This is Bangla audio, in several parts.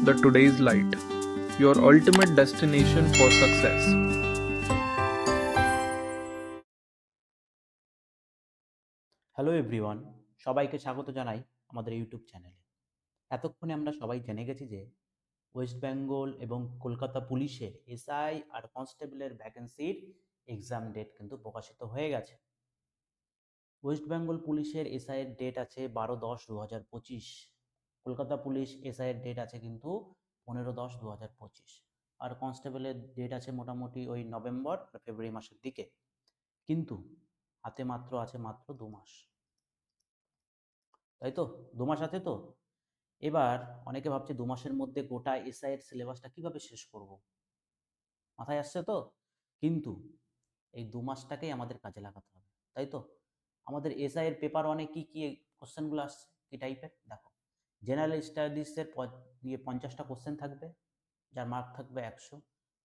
the Today's Light, your ultimate destination for success. Hello everyone, সবাইকে স্বাগত জানাই আমাদের ইউটিউব চ্যানেলে। এতক্ষণে আমরা সবাই জেনে গেছি যে ওয়েস্ট বেঙ্গল এবং কলকাতা পুলিশের এসআই আর কনস্টেবলের ভ্যাকেন্সির এক্সাম ডেট কিন্তু প্রকাশিত হয়ে গেছে। ওয়েস্ট বেঙ্গল পুলিশের এসআইয়ের ডেট আছে 12/10/2025। কলকাতা পুলিশ এসআইয়ের ডেট আছে কিন্তু 15/10/2025। আর কনস্টেবলের ডেট আছে মোটামুটি ওই নভেম্বর আর ফেব্রুয়ারি মাসের দিকে। কিন্তু হাতে আছে মাত্র 2 মাস, তাই তো? 2 মাস আছে তো। এবার অনেকে ভাবছে 2 মাসের মধ্যে গোটা এসআই এর সিলেবাসটা কিভাবে শেষ করব, মাথায় আসছে তো? কিন্তু এই 2 মাসটাকেই আমাদের কাজে লাগাতে হবে, তাই তো? আমাদের এসআই এর পেপার অনেক কি কি কোশ্চেনগুলো আসছে, কি টাইপের দেখো। জেনারেল স্টাডিজের 50টা কোশ্চেন থাকবে, যার মার্ক থাকবে 100।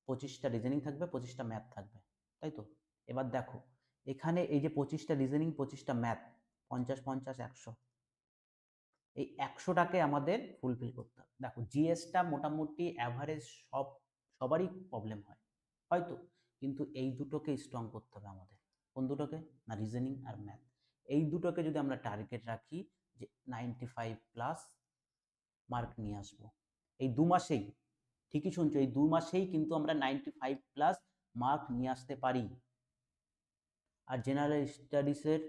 25টা রিজনিং থাকবে, 25টা ম্যাথ থাকবে, তাই তো? এবার দেখো, এখানে এই যে 25টা রিজনিং, 25টা ম্যাথ, 50 50 100, এই 100টাকে আমাদের ফুলফিল করতে হবে। দেখো, জিএসটা মোটামুটি অ্যাভারেজ সবারই প্রবলেম হয় হয়তো, কিন্তু এই দুটোকে স্ট্রং করতে হবে আমাদের। কোন দুটোকে? না, রিজনিং আর ম্যাথ। এই দুটোকে যদি আমরা টার্গেট রাখি যে 95+ মার্ক নিয়ে আসবো এই 2 মাসেই, ঠিকই শুনছো, এই 2 মাসেই কিন্তু আমরা 95+ মার্ক নিয়ে আসতে পারি। আর জেনারেল স্টাডিজের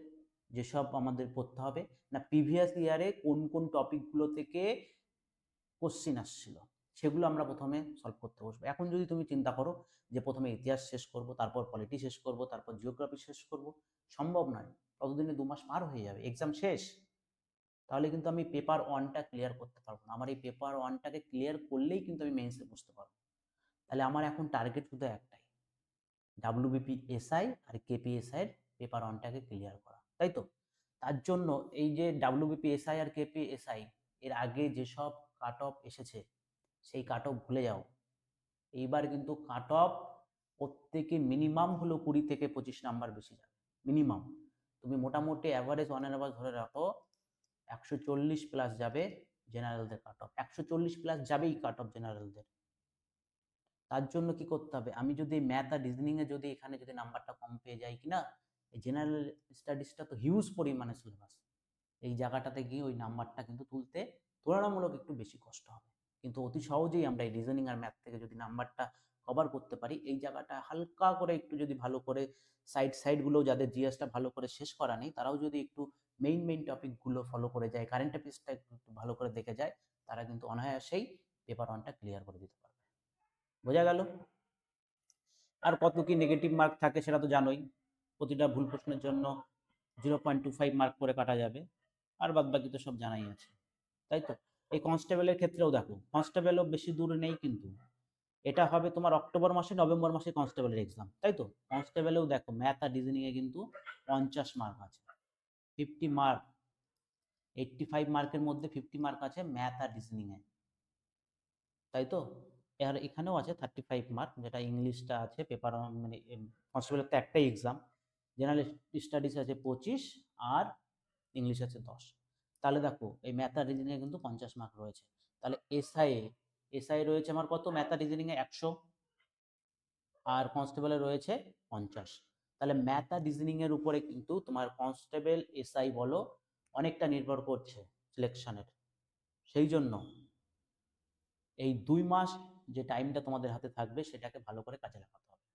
যেসব আমাদের পড়তে হবে, না প্রিভিয়াস ইয়ারে কোন কোন টপিকগুলো থেকে কোশ্চিন আসছিল সেগুলো আমরা প্রথমে সলভ করতে বসবো। এখন যদি তুমি চিন্তা করো যে প্রথমে ইতিহাস শেষ করব, তারপর পলিটি শেষ করব, তারপর জিওগ্রাফি শেষ করব, সম্ভব নয়। ততদিনে 2 মাস পার হয়ে যাবে, এক্সাম শেষ। তাহলে কিন্তু আমি পেপার ওয়ানটা ক্লিয়ার করতে পারবো না। আমার এই পেপার ওয়ানটাকে ক্লিয়ার করলেই কিন্তু আমি মেইনসে বসতে পারবো। তাহলে আমার এখন টার্গেট শুধু একটাই, ডাব্লিউবিপি এসআই আর কেপিএসআই এর পেপার ওয়ানটাকে ক্লিয়ার করা, তাই তো? তার জন্য এই যে ডাব্লিউবিপি এসআই আর কেপিএসআই এর আগে যেসব কাট অফ এসেছে সেই কাট অফ ভুলে যাও। এইবার কিন্তু কাট অফ প্রত্যেকে মিনিমাম হলো 20 থেকে 25 নাম্বার বেশি যাবে, মিনিমাম। তুমি মোটামুটি অ্যাভারেজ ওয়ান অ্যান্ড অ্যাভারেজ ধরে রাখো 140+ যাবে জেনারেলদের কাট অফ, 140+ যাবেই কাট অফ জেনারেলদের। তার জন্য কি করতে হবে, আমি যদি ম্যাথ আর রিজনিংয়ে যদি এখানে যদি নাম্বারটা কম পেয়ে যাই কিনা, এই জেনারেল স্টাডিজটা তো হিউজ পরিমাণে সিলেবাস, এই জায়গাটাতে গিয়ে ওই নাম্বারটা কিন্তু তুলতে তুলনামূলক একটু বেশি কষ্ট হবে। কিন্তু অতি সহজেই আমরা এই রিজনিং আর ম্যাথ থেকে যদি নাম্বারটা কভার করতে পারি, এই জায়গাটা হালকা করে একটু যদি ভালো করে সাইডগুলো, যাদের জিএসটা ভালো করে শেষ করা নেই, তারাও যদি একটু মেইন টপিকগুলো ফলো করে যায়, কারেন্ট অ্যাফেয়ার্সটা একটু ভালো করে দেখে যায়, তারা কিন্তু অনায়াসেই পেপার ওয়ানটা ক্লিয়ার করে দিতে পারবে। বোঝা গেল? আর কত কি নেগেটিভ মার্ক থাকে সেটা তো জানোই। প্রতিটা ভুল প্রশ্নের জন্য 0.25 মার্ক করে কাটা যাবে, আর বাদ বাকি তো সব জানাই আছে, তাই তো? এই কনস্টেবলের ক্ষেত্রেও দেখো, কনস্টেবলও বেশি দূরে নেই কিন্তু। এটা হবে তোমার অক্টোবর মাসে, নভেম্বর মাসে কনস্টেবলের এক্সাম, তাই তো? কনস্টেবলেও দেখো ম্যাথ আর রিজনিং এ কিন্তু 50 মার্ক আছে, 50 মার্ক। 85 মার্কের মধ্যে 50 মার্ক আছে ম্যাথ আর রিজনিং এ, তাই তো? আর এখানেও আছে 35 মার্ক, যেটা ইংলিশটা আছে পেপার, মানে কনস্টেবলের তো একটাই এক্সাম। জেনারেল স্টাডিজ আছে 25, আর ইংলিশ আছে 10। তাহলে দেখো এই ম্যাথ আর রিজনিং এ কিন্তু 50 মার্ক রয়েছে। তাহলে এসআই রয়েছে আমার কত, ম্যাথ আর রিজনিং এ 100, আর কনস্টেবলে রয়েছে 50। তাহলে ম্যাথ আর রিজনিং এর উপরে কিন্তু তোমার কনস্টেবল এসআই বলো অনেকটা নির্ভর করছে সিলেকশনের। সেই জন্য এই 2 মাস যে টাইমটা তোমাদের হাতে থাকবে সেটাকে ভালো করে কাজে লাগাতে হবে।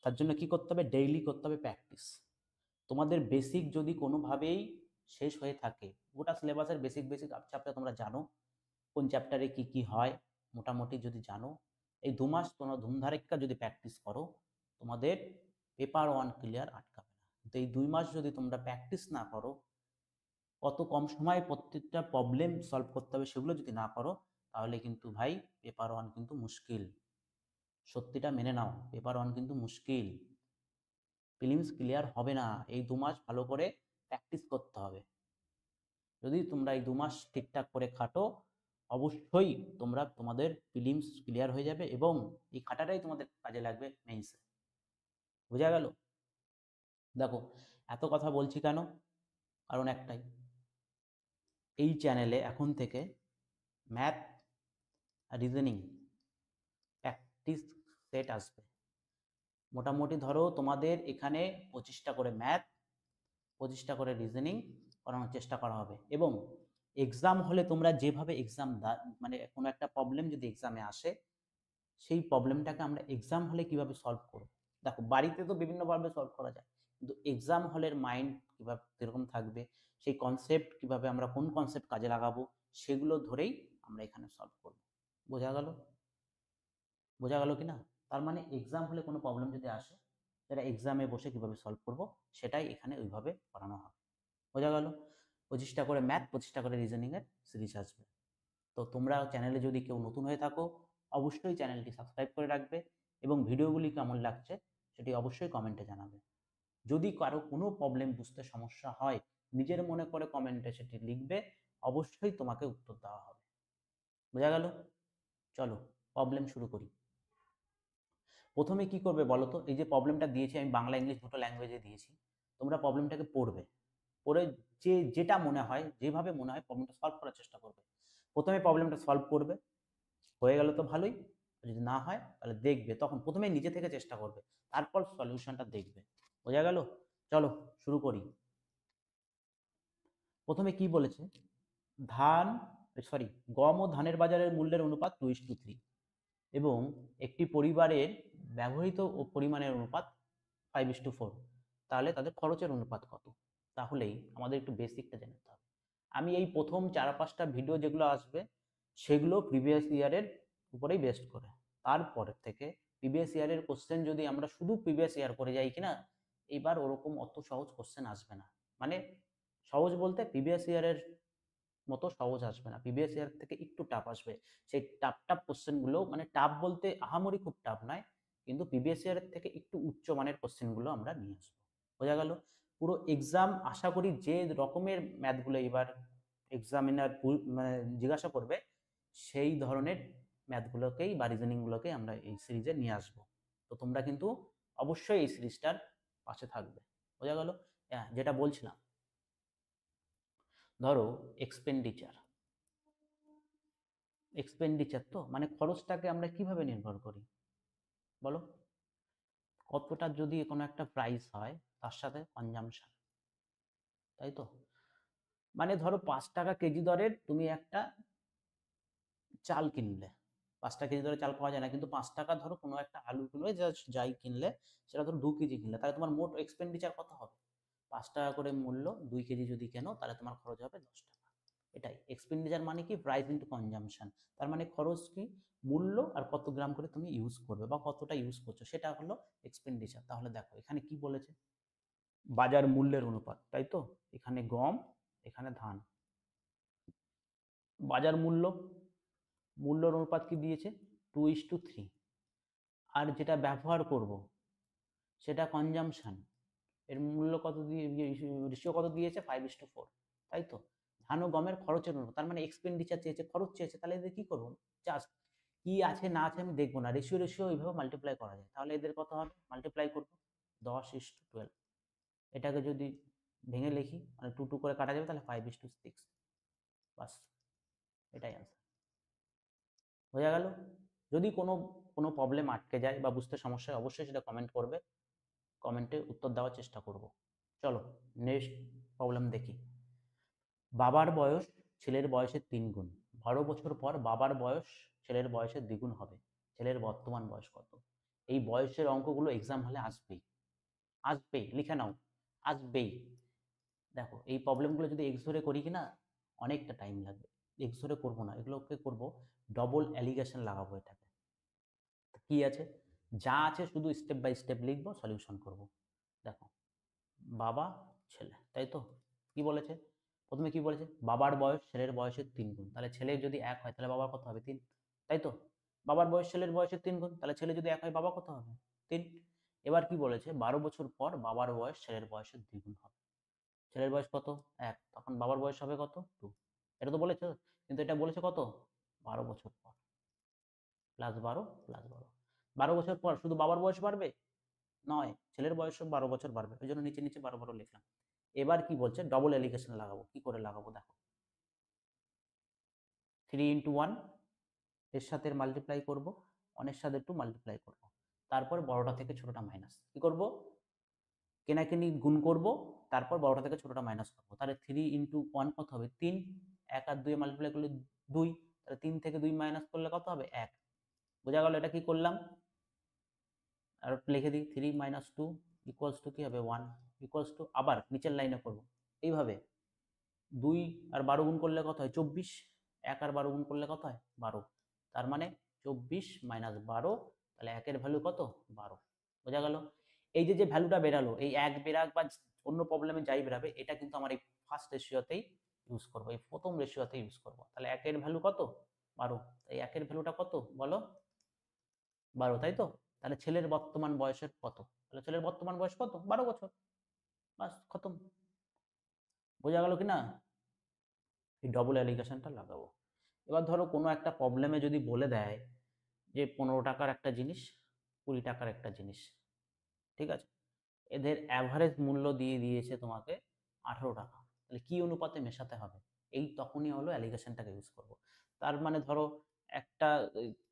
তার জন্য কি করতে হবে, ডেইলি করতে হবে প্র্যাকটিস। তোমাদের বেসিক যদি কোনোভাবেই শেষ হয়ে থাকে, গোটা সিলেবাসের বেসিক চ্যাপ্টার তোমরা জানো, কোন চ্যাপ্টারে কি কি হয় মোটামুটি যদি জানো, এই 2 মাস তোমরা ধুমধারেক্কা যদি প্র্যাকটিস করো, তোমাদের পেপার ওয়ান ক্লিয়ার আটকাবে না। কিন্তু এই 2 মাস যদি তোমরা প্র্যাকটিস না করো, কত কম সময়ে প্রত্যেকটা প্রবলেম সলভ করতে হবে সেগুলো যদি না করো, তাহলে কিন্তু ভাই পেপার ওয়ান কিন্তু মুশকিল। সত্যিটা মেনে নাও, পেপার ওয়ান কিন্তু মুশকিল, প্রিলিমস ক্লিয়ার হবে না। এই 2 মাস ভালো করে প্র্যাকটিস করতে হবে। যদি তোমরা এই 2 মাস ঠিকঠাক করে খাটো, অবশ্যই তোমরা তোমাদের প্রিলিমস ক্লিয়ার হয়ে যাবে, এবং এই খাটাটাই তোমাদের কাজে লাগবে মেইনসে। বোঝা গেল? দেখো, এত কথা বলছি কেন, কারণ একটাই, এই চ্যানেলে এখন থেকে ম্যাথ রিজনিং প্র্যাকটিস সেট আসবে। মোটামুটি ধরো তোমাদের এখানে 25টা করে ম্যাথ, 25টা করে রিজনিং করানোর চেষ্টা করা হবে। এবং এক্সাম হলে তোমরা যেভাবে এক্সাম মানে কোনো একটা প্রবলেম যদি এক্সামে আসে, সেই প্রবলেমটাকে আমরা এক্সাম হলে কিভাবে সলভ করব। দেখো বাড়িতে তো বিভিন্নভাবে সলভ করা যায়, কিন্তু এক্সাম হলের মাইন্ড কীভাবে কীরকম থাকবে, সেই কনসেপ্ট কীভাবে আমরা কোন কনসেপ্ট কাজে লাগাবো, সেগুলো ধরেই আমরা এখানে সলভ করব। বোঝা গেল? বোঝা গেল কি না? তার মানে এক্সাম হলে কোনো প্রবলেম যদি আসে, সেটা এক্সামে বসে কীভাবে সলভ করব সেটাই এখানে ওইভাবে করানো হবে। বোঝা গেল? 25টা করে ম্যাথ, 25টা করে রিজনিংয়ের সিরিজ আসবে। তো তোমরা চ্যানেলে যদি কেউ নতুন হয়ে থাকো, অবশ্যই চ্যানেলটি সাবস্ক্রাইব করে রাখবে এবং ভিডিওগুলি কেমন লাগছে সেটি অবশ্যই কমেন্টে জানাবে। যদি কারো কোনো প্রবলেম বুঝতে সমস্যা হয়, নিজের মনে করে কমেন্টে সেটি লিখবে, অবশ্যই তোমাকে উত্তর দেওয়া হবে। বোঝা গেল? চলো প্রবলেম শুরু করি। প্রথমে কি করবে বলো তো? এই যে প্রবলেমটা দিয়েছি আমি বাংলা ইংলিশ দুটো ল্যাঙ্গুয়েজে দিয়েছি, তোমরা প্রবলেমটাকে পড়বে, পড়ে যেটা মনে হয়, যেভাবে মনে হয় প্রবলেমটা সলভ করার চেষ্টা করবে। প্রথমে প্রবলেমটা সলভ করবে, হয়ে গেল তো ভালোই, যদি না হয় তাহলে দেখবে, তখন প্রথমে নিজে থেকে চেষ্টা করবে, তারপর সলিউশনটা দেখবে। বোঝা গেল? চলো শুরু করি। প্রথমে কি বলেছে? গম ও ধানের বাজারের মূল্যের অনুপাত 2:3 এবং একটি পরিবারের ব্যবহৃত ও পরিমাণের অনুপাত 5:4, তাহলে তাদের খরচের অনুপাত কত? তাহলেই আমাদের একটু বেসিকটা জেনে নিতে হবে। আমি এই প্রথম 4-5টা ভিডিও যেগুলো আসবে সেগুলো প্রিভিয়াস ইয়ারের উপরেই বেস্ট করে, তারপর থেকে প্রিভিয়াস ইয়ারের কোশ্চেন যদি আমরা শুধু প্রিভিয়াস ইয়ার করে যাই কিনা, এবার ওরকম অত সহজ কোশ্চেন আসবে না। মানে সহজ বলতে প্রিভিয়াস ইয়ারের মতো সহজ আসবে না, প্রিভিয়াস ইয়ার থেকে একটু টাফ আসবে। সেই টাফ কোশ্চেনগুলো, মানে টাফ বলতে আহামরি খুব টাফ নয়, কিন্তু প্রিভিয়াস ইয়ারের থেকে একটু উচ্চমানের কোশ্চেনগুলো আমরা নিয়ে আসবো। বোঝা গেল? পুরো এক্সাম আশা করি যে রকমের ম্যাথগুলো এবার এক্সামিনার মানে জিজ্ঞাসা করবে, সেই ধরনের ম্যাথগুলোকেই বা রিজনিংগুলোকেই আমরা এই সিরিজে নিয়ে আসবো। তো তোমরা কিন্তু অবশ্যই এই সিরিজটার পাশে থাকবে। বোঝা গেল? হ্যাঁ, যেটা বলছিলাম, ধরো এক্সপেন্ডিচার তো মানে খরচটাকে আমরা কিভাবে নির্ভর করি বলো? কতটা যদি কোনো একটা প্রাইস হয়, তার সাথে কনজাম্পশন, তাই তো? মানে ধরো 5 টাকা কেজি দরের তুমি একটা চাল কিনলে, 5 টাকা কেজি দরে চাল পাওয়া যায় না, কিন্তু 5 টাকা ধরো কোনো একটা আলু কিনলে, যাই কিনলে, সেটা ধরো 2 কেজি কিনলে, তাহলে তোমার মোট এক্সপেন্ডিচার কত হবে? 5 টাকা করে মূল্য, 2 কেজি যদি কেনো, তাহলে তোমার খরচ হবে 10 টাকা। এটাই এক্সপেন্ডিচার মানে কি? Price into consumption. তার মানে খরচ কি? মূল্য আর কত গ্রাম করে তুমি ইউজ করবে বা কতটা ইউজ করছো, সেটা হলো এক্সপেন্ডিচার। তাহলে দেখো এখানে কি বলেছে? বাজার মূল্যের অনুপাত, তাই তো? এখানে গম, এখানে ধান। বাজার মূল্যর অনুপাত কি দিয়েছে? 2:3। আর যেটা ব্যবহার করব সেটা কনজাম্পশন, এর মূল্য কত দিয়ে, রেশিও কত দিয়েছে? 5:4, তাই তো? ধান ও গমের খরচের অনুপাত, তার মানে এক্সপেন্ডিচার চেয়েছে, খরচ চেয়েছে, তাহলে এদের কি করবো? জাস্ট কি আছে না আছে আমি দেখবো না, রেশিও এইভাবে মাল্টিপ্লাই করা যায়। তাহলে এদের কত হবে? মাল্টিপ্লাই করবো 10:12। এটাকে যদি ভেঙে লিখি, মানে 2 করে কাটা যাবে, তাহলে 5:6। বাস, এটাই আনসার। বোঝা গেল? যদি কোনো প্রবলেম আটকে যায় বা বুঝতে সমস্যা হয়, অবশ্যই সেটা কমেন্ট করবে, কমেন্টে উত্তর দেওয়ার চেষ্টা করব। চলো নেক্সট প্রবলেম দেখি। বাবার বয়স ছেলের বয়সের 3 গুণ, 12 বছর পর বাবার বয়স ছেলের বয়সের দ্বিগুণ হবে, ছেলের বর্তমান বয়স কত? এই বয়সের অঙ্কগুলো এক্সাম হলে আসবেই, আসবেই, লিখে নাও, আসবেই। দেখো এই প্রবলেমগুলো যদি এক্স ধরে করি কিনা, অনেকটা টাইম লাগবে। এক্স ধরে করবো না, এগুলোকে করব ডবল অ্যালিগেশন লাগাবো। এটাকে কি আছে, যা আছে শুধু স্টেপ বাই স্টেপ লিখবো, সলিউশন করব। দেখো বাবা ছেলে, তাই তো? কি বলেছে? প্রথমে কি বলেছে? বাবার বয়স ছেলের বয়সের 3 গুণ, তাহলে ছেলের যদি 1 হয় তাহলে বাবার কত হবে? 3, তাই তো? বাবার বয়স ছেলের বয়সের 3 গুণ, তাহলে ছেলে যদি 1 হয় বাবা কত হবে? 3। এবার কি বলেছে? 12 বছর পর বাবার বয়স ছেলের বয়সের 2 গুণ হবে। ছেলের বয়স কত? 1, তখন বাবার বয়স হবে কত? 2। এটা তো বলেছে, কিন্তু এটা বলেছে কত? 12 বছর পর। +12 +12, 12 বছর পর শুধু বাবার বয়স বাড়বে? নয়, ছেলের বয়সও 12 বছর বাড়বে, ওই জন্য নিচে নিচে 12 লিখলাম। এবার কি বলছে? ডবল এলিগেশন লাগাবো। কি করে লাগাবো দেখো, 3 × 1 এর সাথে মাল্টিপ্লাই করব, অনের সাথে 2 মাল্টিপ্লাই করব, তারপর বড়টা থেকে ছোটটা মাইনাস কি করব, কেনাকিনি গুণ করব, তারপর বড়টা থেকে ছোটটা মাইনাস করব। তাহলে 3 ইন্টু 1 কত হবে 3, 1 আর 2 মাল্টিপ্লাই করলে 2, তাহলে 3 থেকে 2 মাইনাস করলে কত হবে 1। বোঝা গেল এটা কি করলাম? আর লিখে দিই 3 মাইনাস 2 ইকুয়ালস টু কি হবে 1, ইকুয়ালস টু আবার নিচের লাইনে করব এইভাবে 2 আর 12 গুণ করলে কত হয় 24, 1 আর 12 গুণ করলে কত হয় 12, তার মানে 24 মাইনাস 12, তাহলে 1 এর ভ্যালু কত 12। বোঝা গেল? এই যে যে ভ্যালুটা বেরালো, এই 1 বেরাক বা অন্য প্রবলেমে যাই বেরাবে, এটা কিন্তু আমার এই ফার্স্ট রেশিওতেই ইউজ করব, এই প্রথম রেশিওতেই ইউজ করব। তাহলে 1 এর ভ্যালু কত 12, এই 1 এর ভ্যালুটা কত বলো 12, তাই তো? তাহলে ছেলের বর্তমান বয়সের কত? তাহলে ছেলের বর্তমান বয়স কত 12 বছর, বাস খতম। বোঝা গেল কিনা? এই ডবল অ্যালিগেশনটা লাগাবো। এবার ধরো কোনো একটা প্রবলেমে যদি বলে দেয় যে 15 টাকার একটা জিনিস, 20 টাকার একটা জিনিস, ঠিক আছে, এদের অ্যাভারেজ মূল্য দিয়ে দিয়েছে তোমাকে 18 টাকা, তাহলে কি অনুপাতে মেশাতে হবে, এই তখনই হলো অ্যালিগেশনটাকে ইউজ করব। তার মানে ধরো একটা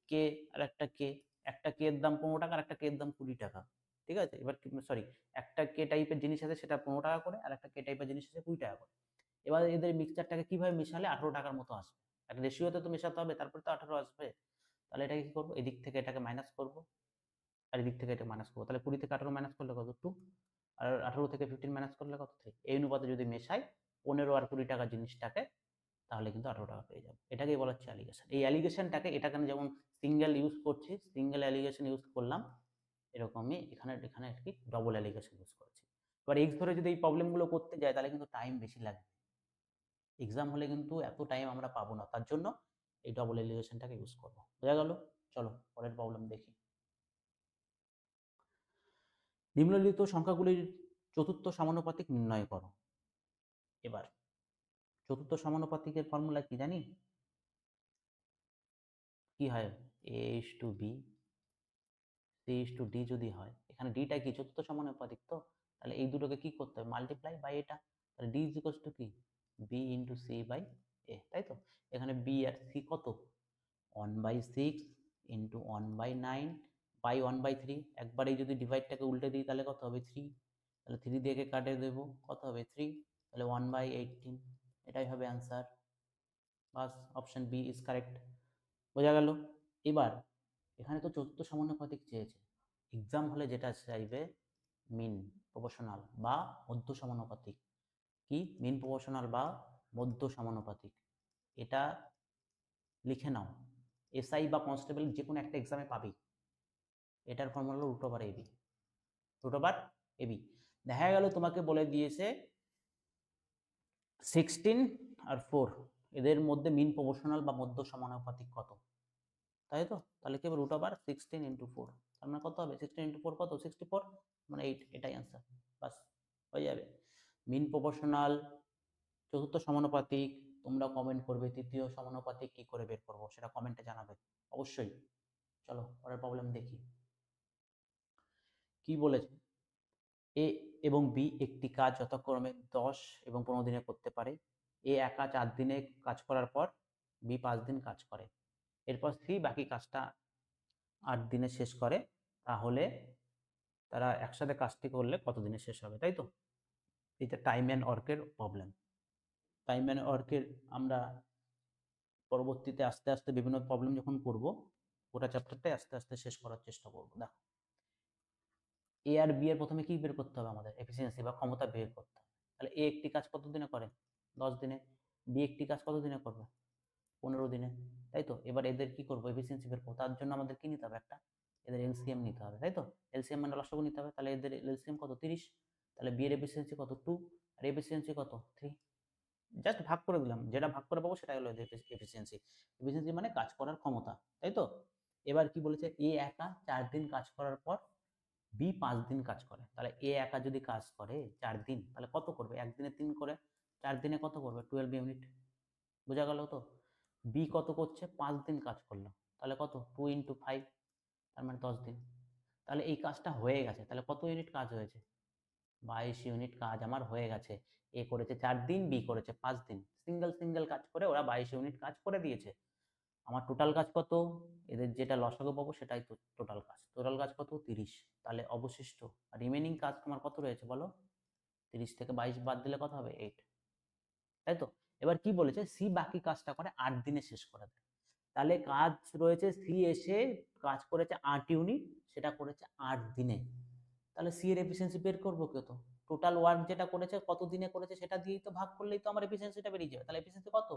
কে আর একটা কে, একটা কে এর দাম 15 টাকা আর একটা কে এর দাম 20 টাকা, ঠিক আছে, এবার সরি, একটা কে টাইপের জিনিস আছে সেটা 15 টাকা করে, আর একটা কে টাইপের জিনিস আছে 20 টাকা করে। এবার এদের মিক্সচারটাকে কিভাবে মেশালে 18 টাকার মতো আসবে, একটা রেশিওতে তো মেশাতে হবে, তারপরে তো 18 আসবে। তাহলে এটাকে কি করবো, এদিক থেকে এটাকে মাইনাস করব, আর এদিক থেকে এটা মাইনাস করবো, তাহলে 20 থেকে 18 মাইনাস করলে কত 2, আর 18 থেকে 15 মাইনাস করলে কত 3। এই অনুপাতে যদি মেশাই 15 আর 20 টাকা জিনিসটাকে, তাহলে কিন্তু 18 টাকা পেয়ে যাবো। এটাকেই বলা হচ্ছে অ্যালিগেশন। এই অ্যালিগেশনটাকে এটাকে যেমন সিঙ্গেল ইউজ করছি, সিঙ্গেল অ্যালিগেশন ইউজ করলাম, এরকমই এখানে এখানে আর কি ডবল অ্যালিগেশন ইউজ করছি। এবার এক্স ধরে যদি এই প্রবলেমগুলো করতে যাই তাহলে কিন্তু টাইম বেশি লাগবে, এক্সাম হলে কিন্তু এত টাইম আমরা পাবো না, তার জন্য এই ডবল এলিগেশনটাকে ইউজ করবো। বোঝা গেল? চলো পরের প্রবলেম দেখি। নিম্নলিখিত সংখ্যাগুলির চতুর্থ সমানুপাতিক নির্ণয় করো। এবার চতুর্থ সমানুপাতিকের ফর্মুলা কি জানি, কি হয় a is to b, c is to d যদি হয়, এখানে ডিটা কি চতুর্থ সমানুপাতিক, তো তাহলে এই দুটোকে কি করতে হবে মাল্টিপ্লাই বাই এটা, তাহলে d is equals to কি b into c by a, তাই তো? এখানে b আর c কত 1/6 ইন্টু 1/9 বাই 1/3, একবারেই যদি ডিভাইডটাকে উল্টে দিই তাহলে কত হবে 3, তাহলে 3 দিয়ে কাটে দেবো কত হবে 3, তাহলে 1/18, এটাই হবে অ্যান্সার। বাস, অপশন বি ইজ কারেক্ট। বোঝা গেল? এবার এখানে তো চতুর্থ সমানুপাতিক চেয়েছে, এক্সাম হলে যেটা চাইবে মিন প্রপোর্শনাল বা মধ্য সমানুপাতিক। কি মিন প্রপোর্শনাল বা মধ্য সমানুপাতিক, এটা লিখে নাও, এসআই বা কনস্টেবল যে কোনো একটা এক্সামে পাবি। এটার ফর্মুলা হলো root over AB, root over AB. দেখা গেল তোমাকে বলে দিয়েছে 16 আর 4 এদের মধ্যে মিন প্রপোর্শনাল বা মধ্য সমানুপাতিক কত, তাই তো? তাহলে কি হবে রুট ওভার 16 ইন্টু 4, তার মানে কত হবে 16 ইন্টু 4 কত 64, মানে 8, এটাই অ্যান্সার। বাস হয়ে যাবে। মিন প্রপোর্শনাল, চতুর্থ সমানুপাতিক তোমরা কমেন্ট করবে, তৃতীয় সমানুপাতিক কি করে বের করবো সেটা কমেন্টে জানাবে অবশ্যই। চলো পরের প্রবলেম দেখি কি বলেছে। এ এবং বি একটি কাজ যথাক্রমে 10 এবং 15 দিনে করতে পারে। এ একা 4 দিনে কাজ করার পর বি 5 দিন কাজ করে, এরপর সি বাকি কাজটা 8 দিনে শেষ করে, তাহলে তারা একসাথে কাজটি করলে কত দিনে শেষ হবে, তাই তো? এটা টাইম অ্যান্ড ওয়ার্কের প্রবলেম। টাইম অ্যান্ড ওয়ার্কের আমরা পরবর্তীতে আস্তে আস্তে বিভিন্ন প্রবলেম যখন করব, গোটা চ্যাপ্টারটাই আস্তে আস্তে শেষ করার চেষ্টা করবো। দেখো এ আর বি এর প্রথমে কি বের করতে হবে আমাদের, এফিসিয়েন্সি বা ক্ষমতা বের করতে হবে। তাহলে এ একটি কাজ কত দিনে করে 10 দিনে, বি একটি কাজ কত দিনে করবে 15 দিনে, তাই তো? এবার এদের কি করবো এফিসিয়েন্সি বের করবো, তার জন্য আমাদের কি নিতে হবে একটা এদের এলসিএম নিতে হবে, তাই তো? এলসিএম মানে লসাগু নিতে হবে, তাহলে এদের এলসিএম কত 30, তাহলে বি এর এফিসিয়েন্সি কত 2 আর এফিসিয়েন্সি কত 3, জাস্ট ভাগ করে দিলাম, যেটা ভাগ করে পাবো সেটাই হলো এফিসিয়েন্সি। এফিসিয়েন্সি মানে কাজ করার ক্ষমতা, তাই তো? এবার কি বলেছে এ একা 4 দিন কাজ করার পর বি 5 দিন কাজ করে, তাহলে এ একা যদি কাজ করে 4 দিন তাহলে কত করবে, একদিনে 3 করে, 4 দিনে কত করবে 12 ইউনিট। বোঝা গেল তো? বি কত করছে 5 দিন কাজ করলো, তাহলে কত 2 ইন্টু 5, তার মানে 10 দিন। তাহলে এই কাজটা হয়ে গেছে, তাহলে কত ইউনিট কাজ হয়েছে 22 ইউনিট কাজ আমার হয়ে গেছে। এ করেছে 4 দিন, বি করেছে 5 দিন, সিঙ্গেল সিঙ্গেল কাজ করে ওরা 22 ইউনিট কাজ করে দিয়েছে। আমার টোটাল কাজ কত, এদের যেটা লসাগু পাবো সেটাই তো টোটাল কাজ। টোটাল কাজ কত 30, তাহলে অবশিষ্ট রিমেনিং কাজ তোমার কত রয়েছে বলো, 30 থেকে 22 বাদ দিলে কত হবে 8, তাই তো। এবার কি বলেছে, সি বাকি কাজটা করে 8 দিনে শেষ করে দেয়। তাহলে কাজ রয়েছে, সি এসে কাজ করেছে 8 ইউনিট, সেটা করেছে 8 দিনে। তাহলে সি এর এফিসিয়েন্সি বের করবো কত, টোটাল ওয়ার্ক যেটা করেছে কত দিনে করেছে সেটা দিয়েই তো ভাগ করলেই তো আমার এফিসিয়েন্সিটা বেরিয়ে যাবে। তাহলে এফিসিয়েন্সি কত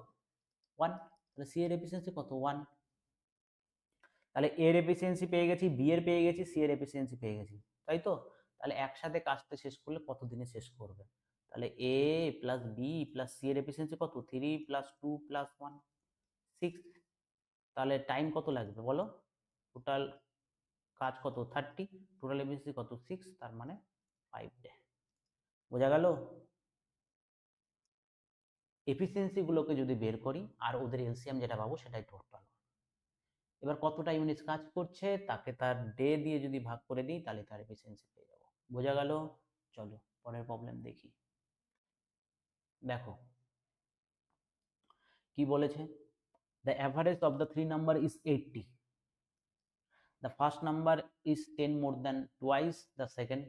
1, তাহলে সি এর এফিসিয়েন্সি কত 1। তাহলে এর এফিসিয়েন্সি পেয়ে গেছি, বি এর পেয়ে গেছি, সি এর এফিসিয়েন্সি পেয়ে গেছি, তাই তো। তাহলে একসাথে কাজটা শেষ করলে কত দিনে শেষ করবে, তাহলে এ প্লাস বি প্লাস সি এর এফিসিয়েন্সি কত 3 প্লাস 2 প্লাস 1 6, তাহলে টাইম কত লাগবে বলো, টোটাল কাজ কত 30, টোটাল এফিসিয়েন্সি কত 6, তার মানে 5 ডে। বোঝা গেল। এফিসিয়েন্সি গুলোকে যদি বের করি আর ওদের এলসিএম যেটা পাবো সেটাই টোটাল। এবার কতটা ইউনিট কাজ করছে তাকে তার ডে দিয়ে যদি ভাগ করে দিই তাহলে তার এফিসিয়েন্সি পেয়ে যাবো। বোঝা গেল। চলো পরের প্রবলেম দেখি। দেখো কি বলেছে, the average of the 3 number is 80, the first number is 10 more than twice the second,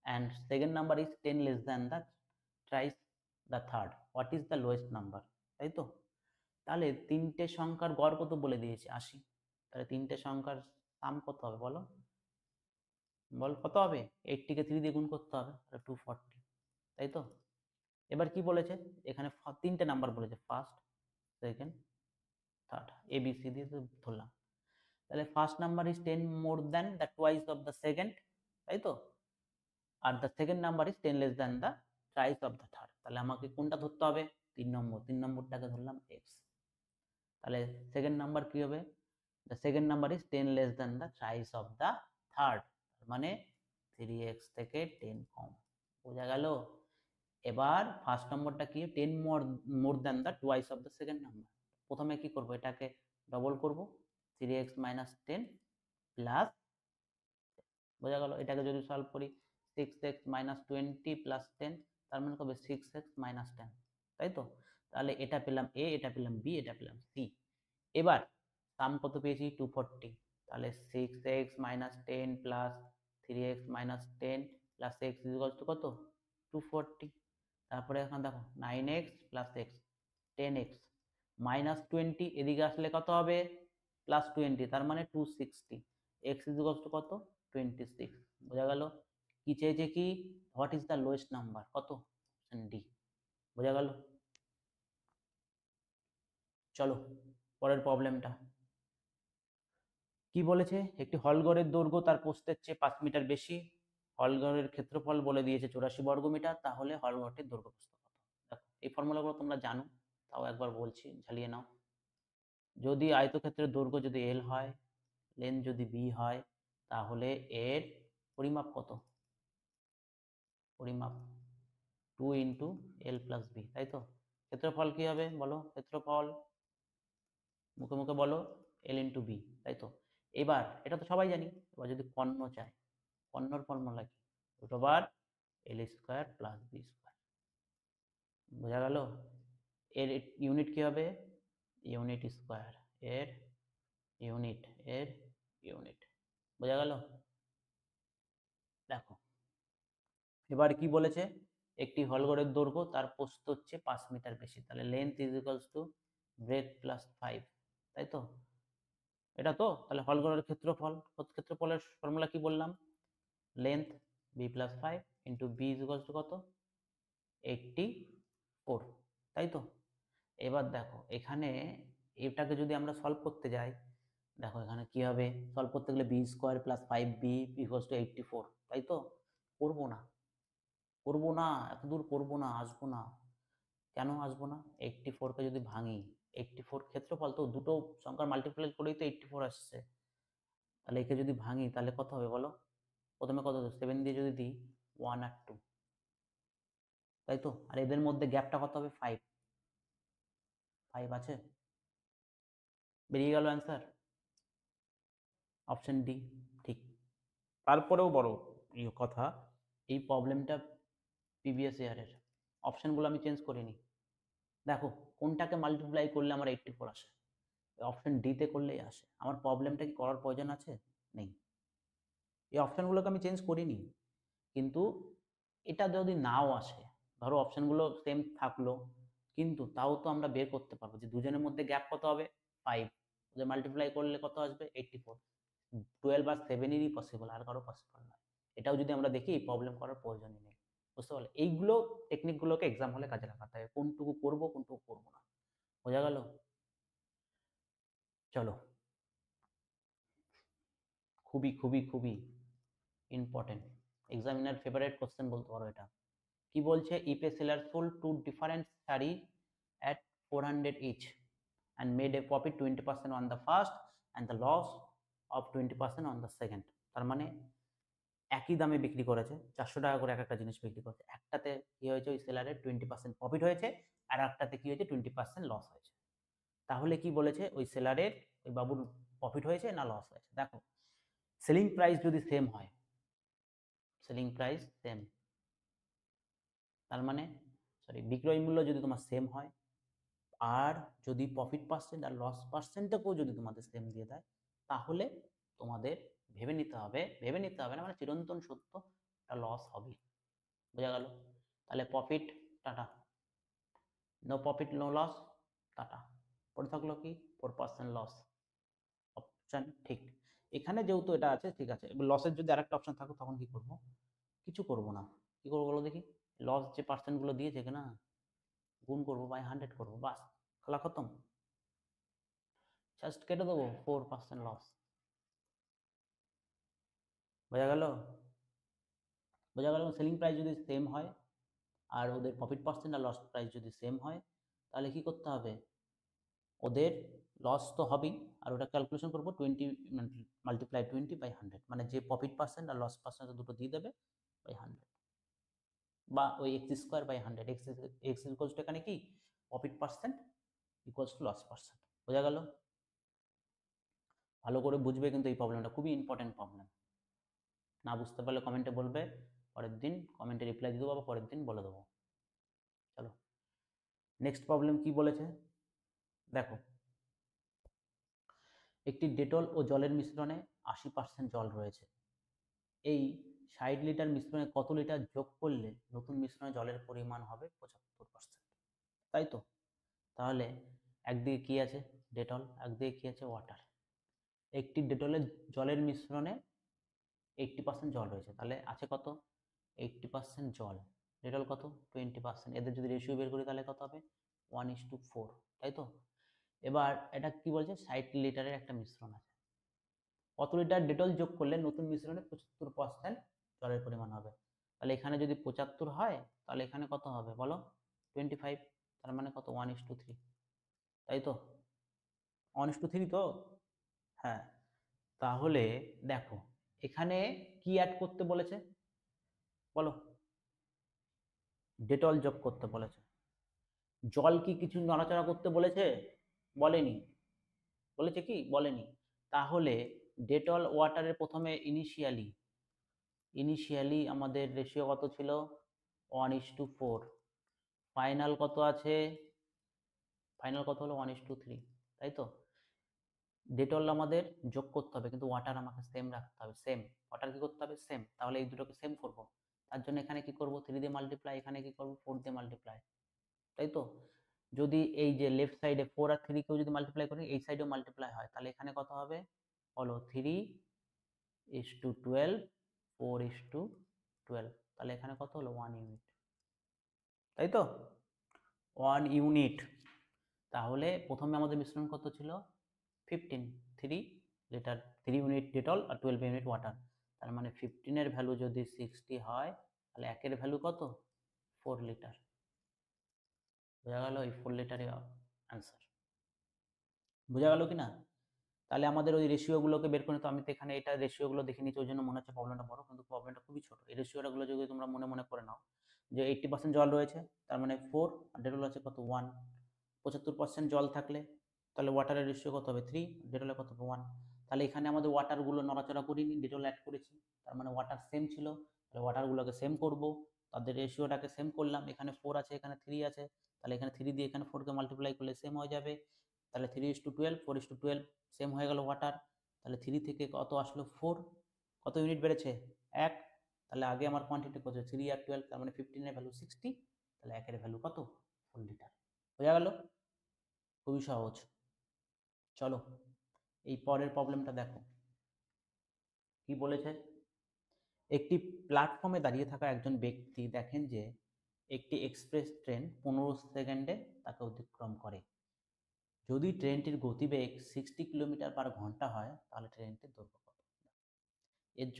and second number is 10 less than the twice the third, what is the lowest number, তাই তো। তাহলে তিনটে সংখ্যার গড় কত বলে দিয়েছে 80, তাহলে তিনটে সংখ্যার সাম কত হবে বলো, বল কত হবে, 80 কে 3 দিয়ে গুণ করতে হবে, তাহলে 240, তাই তো। এবার কি বলেছে, এখানে তিনটে নাম্বার বলেছে, first second third, A B C দিয়ে ধরলাম। তাহলে first number is 10 more than the twice of the second, তাই তো। Are the second number is 10 less than the thrice of the third, তাহলে আমাকে কোনটা ধরতে হবে, 3 নম্বরটাকে ধরলাম এক্স। তাহলে সেকেন্ড নাম্বার কি হবে, the second number is 10 less than the thrice of the third, মানে 3x থেকে 10 কম। বোঝা গেল। এবার ফার্স্ট নম্বরটা কি, 10 more than the twice of the second number. প্রথমে কি করব, এটাকে ডবল করব, 3x মাইনাস 10 প্লাস, বোঝা গেল। এটাকে যদি সলভ করি 6x মাইনাস 20 প্লাস 10, তার মানে হবে 6x মাইনাস 10, তাই তো। তাহলে এটা পেলাম এ, এটা পেলাম বি, এটা পেলাম সি। এবার সাম কত পেয়েছি 240, তাহলে 6x minus 10 plus 3x minus 10 plus x equal to কত 240। তারপরে এখন দেখো 9x plus x 10x minus 20, এদিকে আসলে কত হবে প্লাস 20, তার মানে 260, x ইকুয়াল টু কত 26। বোঝা গেল। কি চেয়েছে কি, what is the lowest number, কত ডি। বোঝা গেল। চলো পরের প্রবলেমটা কি বলেছে, একটি হলঘরের দৈর্ঘ্য তার প্রস্থের চেয়ে 5 মিটার বেশি, হলঘরের ক্ষেত্রফল বলে দিয়েছে 84 বর্গমিটার, তাহলে হলঘরটির দৈর্ঘ্য প্রস্থ কত। দেখো এই ফর্মুলাগুলো তোমরা জানো, তাও একবার বলছি ঝালিয়ে নাও। যদি আয়তক্ষেত্রের দৈর্ঘ্য যদি এল হয়, লেন্থ যদি বি হয়, তাহলে এর পরিমাপ কত, পরিমাপ 2 ইন্টু এল প্লাস বি, তাই তো। ক্ষেত্রফল কি হবে বলো, ক্ষেত্রফল মুখে মুখে বলো এল ইন্টু বি, তাই তো। এবার এটা তো সবাই জানি, এবার যদি কর্ণ চাই, কর্ণর ফর্মুলা কি, রুট ওভার এল স্কোয়ার প্লাস বি স্কোয়ার। বোঝা গেল। এর ইউনিট কি হবে, ইউনিট স্কোয়ার, এর ইউনিট, এর ইউনিট। বোঝা গেল। দেখো এবার কি বলেছে, একটি হলঘরের দৈর্ঘ্য তার প্রস্থ হচ্ছে 5 মিটার বেশি, তাহলে length is equals to breathe plus 5, তাই তো। এটা তো, তাহলে হলঘরের ক্ষেত্রফল, ক্ষেত্রফলের ফর্মুলা কি বললাম, length B plus 5 into B is equals to কত 84, তাই তো। এবার দেখো এখানে এটাকে যদি আমরা সলভ করতে যাই, দেখো এখানে কি হবে, সলভ করতে গেলে B square plus 5b equals to 84, তাই তো। করবো না, করবো না, এত দূর করবো না, আসবো না। কেন আসবো না, 84কে যদি ভাঙি, 84 ক্ষেত্রফল তো, দুটো সংখ্যার মাল্টিপ্লাই করেই তো 84 আসছে, তাহলে একে যদি ভাঙি তাহলে কত হবে বলো, প্রথমে কত 7 দিয়ে যদি দিই 1 আর 2, তাই তো। আর এদের মধ্যে গ্যাপটা কত হবে 5, 5 আছে, বেরিয়ে গেল অ্যান্সার অপশন ডি, ঠিক। তারপরেও বড় কথা, এই প্রবলেমটা প্রিভিয়াস ইয়ারের, অপশনগুলো আমি চেঞ্জ করিনি। দেখো কোনটাকে মাল্টিপ্লাই করলে আমার 84 আসে, অপশন ডিতে করলেই আসে। আমার প্রবলেমটা কি করার প্রয়োজন আছে? নেই। এই অপশনগুলোকে আমি চেঞ্জ করিনি, কিন্তু এটা যদি নাও আসে, ধরো অপশনগুলো সেম থাকলো, কিন্তু তাও তো আমরা বের করতে পারবো যে দুজনের মধ্যে গ্যাপ কত হবে, 5, ওদের মাল্টিপ্লাই করলে কত আসবে, 84। 12 আর 7-এরই পসিবল, আর কারো পসিবল নয়। এটাও যদি আমরা দেখি, প্রবলেম করার প্রয়োজনই নেই। বুঝতে পারলে? এইগুলো টেকনিকগুলোকে এক্সাম হলে কাজে লাগাতে হবে, কোনটুকু করব কোনটুকু করবো না। বোঝা গেল? চলো, খুবই খুবই খুবই ইম্পর্টেন্ট, এক্সামিনার ফেভারিট কোশ্চেন বলতে পারো এটা। কি বলছে? If a seller sold to different sari at 400 each and made a profit 20% on the first and the loss of 20% on the second। তার মানে একই দামে বিক্রি করেছে, 400 টাকা করে এক একটা জিনিস বিক্রি করেছে। একটাতে কি হয়েছে, ওই সেলারের 20% প্রফিট হয়েছে, আর একটাতে কি হয়েছে, 20% লস হয়েছে। তাহলে কি বলেছে, ওই সেলারের, ওই বাবুর প্রফিট হয়েছে না লস হয়েছে? দেখো, সেলিং প্রাইস যদি সেম হয়, সেলিং প্রাইস সেম, তার মানে সরি, বিক্রয় মূল্য যদি তোমার সেম হয়, আর যদি প্রফিট পার্সেন্ট আর লস পার্সেন্টটাকেও যদি তোমাদের সেম দিয়ে দেয়, তাহলে তোমাদের ভেবে নিতে হবে না, মানে চিরন্তন সত্য, একটা লস হবে। বোঝা গেল? তাহলে profit tata, no profit no loss tata, পড়ে থাকলো কি 4% লস। অপশন ঠিক। এখানে যেহেতু এটা আছে, ঠিক আছে। লসের যদি আরেকটা অপশন থাকো, তখন কি করব? কিছু করব না। কি করবো বলো দেখি? লস যে পার্সেন্টগুলো দিয়েছে কিনা, গুণ করবো, বাই 100 করবো, বাস, খেলা খতম। জাস্ট কেটে দেবো 4% লস। বোঝা গেল? বোঝা গেল? সেলিং প্রাইস যদি সেম হয়, আর ওদের প্রফিট পার্সেন্ট আর লস প্রাইস যদি সেম হয়, তাহলে কি করতে হবে? ওদের লস তো হবেই, আর ওটা ক্যালকুলেশন করবো 20 মাল্টিপ্লাই 20/100, মানে যে প্রফিট পার্সেন্ট আর লস পার্সেন্ট দুটো দিয়ে দেবে বাই 100, বা ওই x²/100। এক্স ইকুয়ালস টু এখানে কি, profit percent equals to loss percent. বোঝা গেল? ভালো করে বুঝবে কিন্তু, এই প্রবলেমটা খুবই ইম্পর্টেন্ট প্রবলেম। না বুঝতে পারলে কমেন্টে বলবে, পরের দিন কমেন্টে রিপ্লাই দিয়ে দেবো, বা পরের দিন বলে দেবো। চলো, নেক্সট প্রবলেম কি বলেছে দেখো। একটি ডেটল ও জলের মিশ্রণে 80% জল রয়েছে। এই 60 লিটার মিশ্রণে কত লিটার যোগ করলে নতুন মিশ্রণে জলের পরিমাণ হবে 75%? তাই তো? তাহলে একদিকে কি আছে, ডেটল, একদিকে কি আছে, ওয়াটার। একটি ডেটলের জলের মিশ্রণে 80% জল রয়েছে, তাহলে আছে কত, 80% জল, ডেটল কত, 20%। এদের যদি রেশিও বের করি, তাহলে কত হবে, 1:4, তাই তো? এবার এটা কি বলছে, 60 লিটারের একটা মিশ্রণ আছে, কত লিটার ডেটল যোগ করলে নতুন মিশ্রণে 75% জলের পরিমাণ হবে? তাহলে এখানে যদি 75 হয়, তাহলে এখানে কত হবে বলো, 25, তার মানে কত, 1:3, তাই তো? 1:3 তো? হ্যাঁ। তাহলে দেখো, এখানে কি অ্যাড করতে বলেছে বলো? ডেটল যোগ করতে বলেছে। জল কি কিছু নড়াচড়া করতে বলেছে? বলেনি। বলেছে কি? বলেনি। তাহলে ডেটল ওয়াটারের প্রথমে ইনিশিয়ালি আমাদের রেশিও কত ছিল, 1:4। ফাইনাল কত আছে, ফাইনাল কত হলো, 1:3, তাই তো? ডেটল আমাদের যোগ করতে হবে, কিন্তু ওয়াটার আমাকে সেম রাখতে হবে, সেম। ওয়াটার কি করতে হবে, সেম। তাহলে এই দুটোকে সেম করব, তার জন্য এখানে কি করব, 3 দিয়ে মাল্টিপ্লাই, এখানে কি করব, 4 দিয়ে মাল্টিপ্লাই, তাই তো? যদি এই যে লেফট সাইডে 4 আর 3 কেও যদি মাল্টিপ্লাই করি, এই সাইডেও মাল্টিপ্লাই হয়, তাহলে এখানে কত হবে বলো, 3:12, 4:12, তাহলে এখানে কত হলো, 1 ইউনিট, তাই তো? 1 ইউনিট। তাহলে প্রথমে আমাদের মিশ্রণ কত ছিল, 15, 3 লিটার, 3 ইউনিট ডেটল আর 12 ইউনিট ওয়াটার। তার মানে 15 এর ভ্যালু যদি 60 হয়, তাহলে একের ভ্যালু কত, 4 লিটার। বোঝা গেল? এই 4 লিটারের আনসার। বোঝা গেল কি না? তাহলে আমাদের ওই রেশিওগুলোকে বের করে, তো আমি তো এখানে এটা রেশিওগুলো দেখে নিচ্ছি, ওই জন্য মনে হচ্ছে প্রবলেমটা বড়, কিন্তু প্রবলেমটা খুবই ছোট। এই রেশিওগুলো যদি তোমরা মনে মনে করে নাও, যে 80% জল রয়েছে, তার মানে 4, আর ডেটল আছে কত, 1। 75% জল থাকলে তাহলে ওয়াটারের রেশিও কত হবে, 3, ডেটলের কত হবে, 1। তাহলে এখানে আমাদের ওয়াটারগুলো নড়াচড়া করিনি, ডেটল অ্যাড করেছি, তার মানে ওয়াটার সেম ছিল, তাহলে ওয়াটারগুলোকে সেম করব, তাদের রেশিওটাকে সেম করলাম। এখানে 4 আছে, এখানে 3 আছে, তাহলে এখানে 3 দিয়ে এখানে 4কে মাল্টিপ্লাই করলে সেম হয়ে যাবে। তাহলে 3:12, 4:12 সেম হয়ে গেল ওয়াটার। তাহলে 3 থেকে কত আসলো 4, কত ইউনিট বেড়েছে 1। তাহলে আগে আমার কোয়ান্টিটি কত 3 আর 12, তার মানে 15 এর ভ্যালু 60, তাহলে 1 এর ভ্যালু কত 4 লিটার। বোঝা গেল? খুবই সহজ। চলো এই পরের প্রবলেমটা দেখো কি বলেছে। একটি প্ল্যাটফর্মে দাঁড়িয়ে থাকা একজন ব্যক্তি দেখেন যে একটি এক্সপ্রেস ট্রেন 15 সেকেন্ডে তাকে অতিক্রম করে। যদি ট্রেনটির গতিবেগ 60 কিলোমিটার পার ঘন্টা হয় তাহলে ট্রেনটির দৈর্ঘ্য কত। এর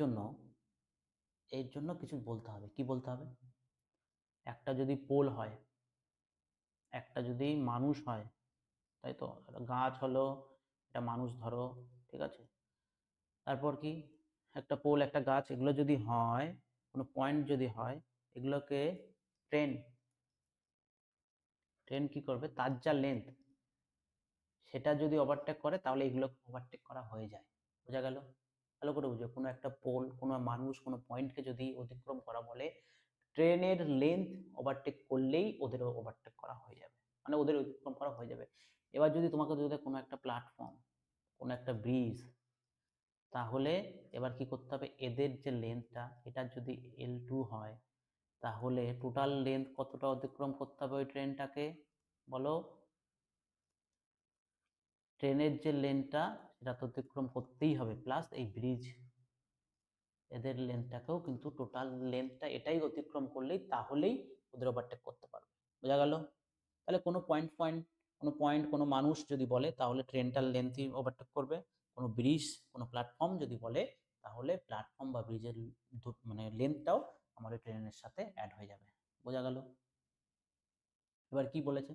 জন্য কিছু বলতে হবে। কি বলতে হবে? একটা যদি পোল হয়, একটা যদি মানুষ হয়, তাই তো, একটা গাছ হলো, একটা মানুষ ধরো, ঠিক আছে, তারপর কি একটা পোল একটা গাছ, এগুলো যদি হয়, কোনো পয়েন্ট যদি হয়, এগুলোকে ট্রেন কি করবে, তার যা লেন্থ সেটা যদি ওভারটেক করে তাহলে এগুলো ওভারটেক করা হয়ে যায়। বোঝা গেল? ভালো করে বুঝো, কোনো একটা পোল, কোনো মানুষ, কোনো পয়েন্টকে যদি অতিক্রম করা বলে, ট্রেনের লেন্থ ওভারটেক করলেই ওদের ওভারটেক করা হয়ে যাবে, মানে ওদের অতিক্রম করা হয়ে যাবে। এবার যদি তোমাকে যদি কোনো একটা প্ল্যাটফর্ম, কোনো একটা ব্রিজ, তাহলে এবার কি করতে হবে, এদের যে লেন্থটা এটা যদি L2 হয় তাহলে টোটাল লেন্থ কতটা অতিক্রম করতে হবে ওই ট্রেনটাকে, বলো। ট্রেনের যে লেনটা সেটা তো অতিক্রম করতেই হবে, প্লাস এই ব্রিজ এদের লেন্থটাকেও কিন্তু টোটাল লেন্থটা এটাই অতিক্রম করলেই তাহলেই ওদের ওভারটেক করতে পারবে। বোঝা গেল? তাহলে কোনো কোনো মানুষ যদি বলে তাহলে ট্রেনটার লেন্থই ওভারটেক করবে, কোনো ব্রিজ, কোনো প্ল্যাটফর্ম যদি বলে তাহলে প্ল্যাটফর্ম বা ব্রিজের মানে লেন্থটাও আমাদের ট্রেনের সাথে অ্যাড হয়ে যাবে। বোঝা গেল? এবার কি বলেছে,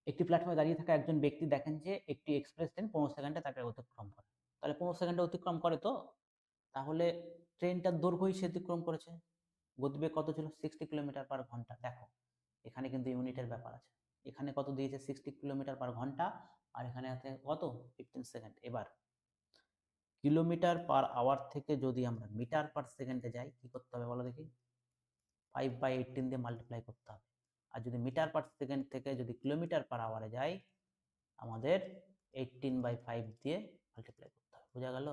একটি প্ল্যাটফর্মে দাঁড়িয়ে থাকা একজন ব্যক্তি দেখেন যে একটি এক্সপ্রেস ট্রেন 15 সেকেন্ডে তাকে অতিক্রম করে। তাহলে 15 সেকেন্ডে অতিক্রম করে তো, তাহলে ট্রেনটার দৈর্ঘ্যই সে অতিক্রম করেছে। গতিবেগ কত ছিল 60 কিলোমিটার পার ঘন্টা। দেখো এখানে কিন্তু ইউনিটের ব্যাপার আছে, এখানে কত দিয়েছে 60 কিলোমিটার পার ঘন্টা, আর এখানে আছে কত 15 সেকেন্ড। এবার কিলোমিটার পার আওয়ার থেকে যদি আমরা মিটার পার সেকেন্ডে যাই কি করতে হবে বলো দেখি, 5/18 দিয়ে মাল্টিপ্লাই করতে হবে। আর যদি মিটার পার সেকেন্ড থেকে যদি কিলোমিটার পার আওয়ারে যাই আমাদের 18/5 দিয়ে মাল্টিপ্লাই করতে হবে। বোঝা গেল?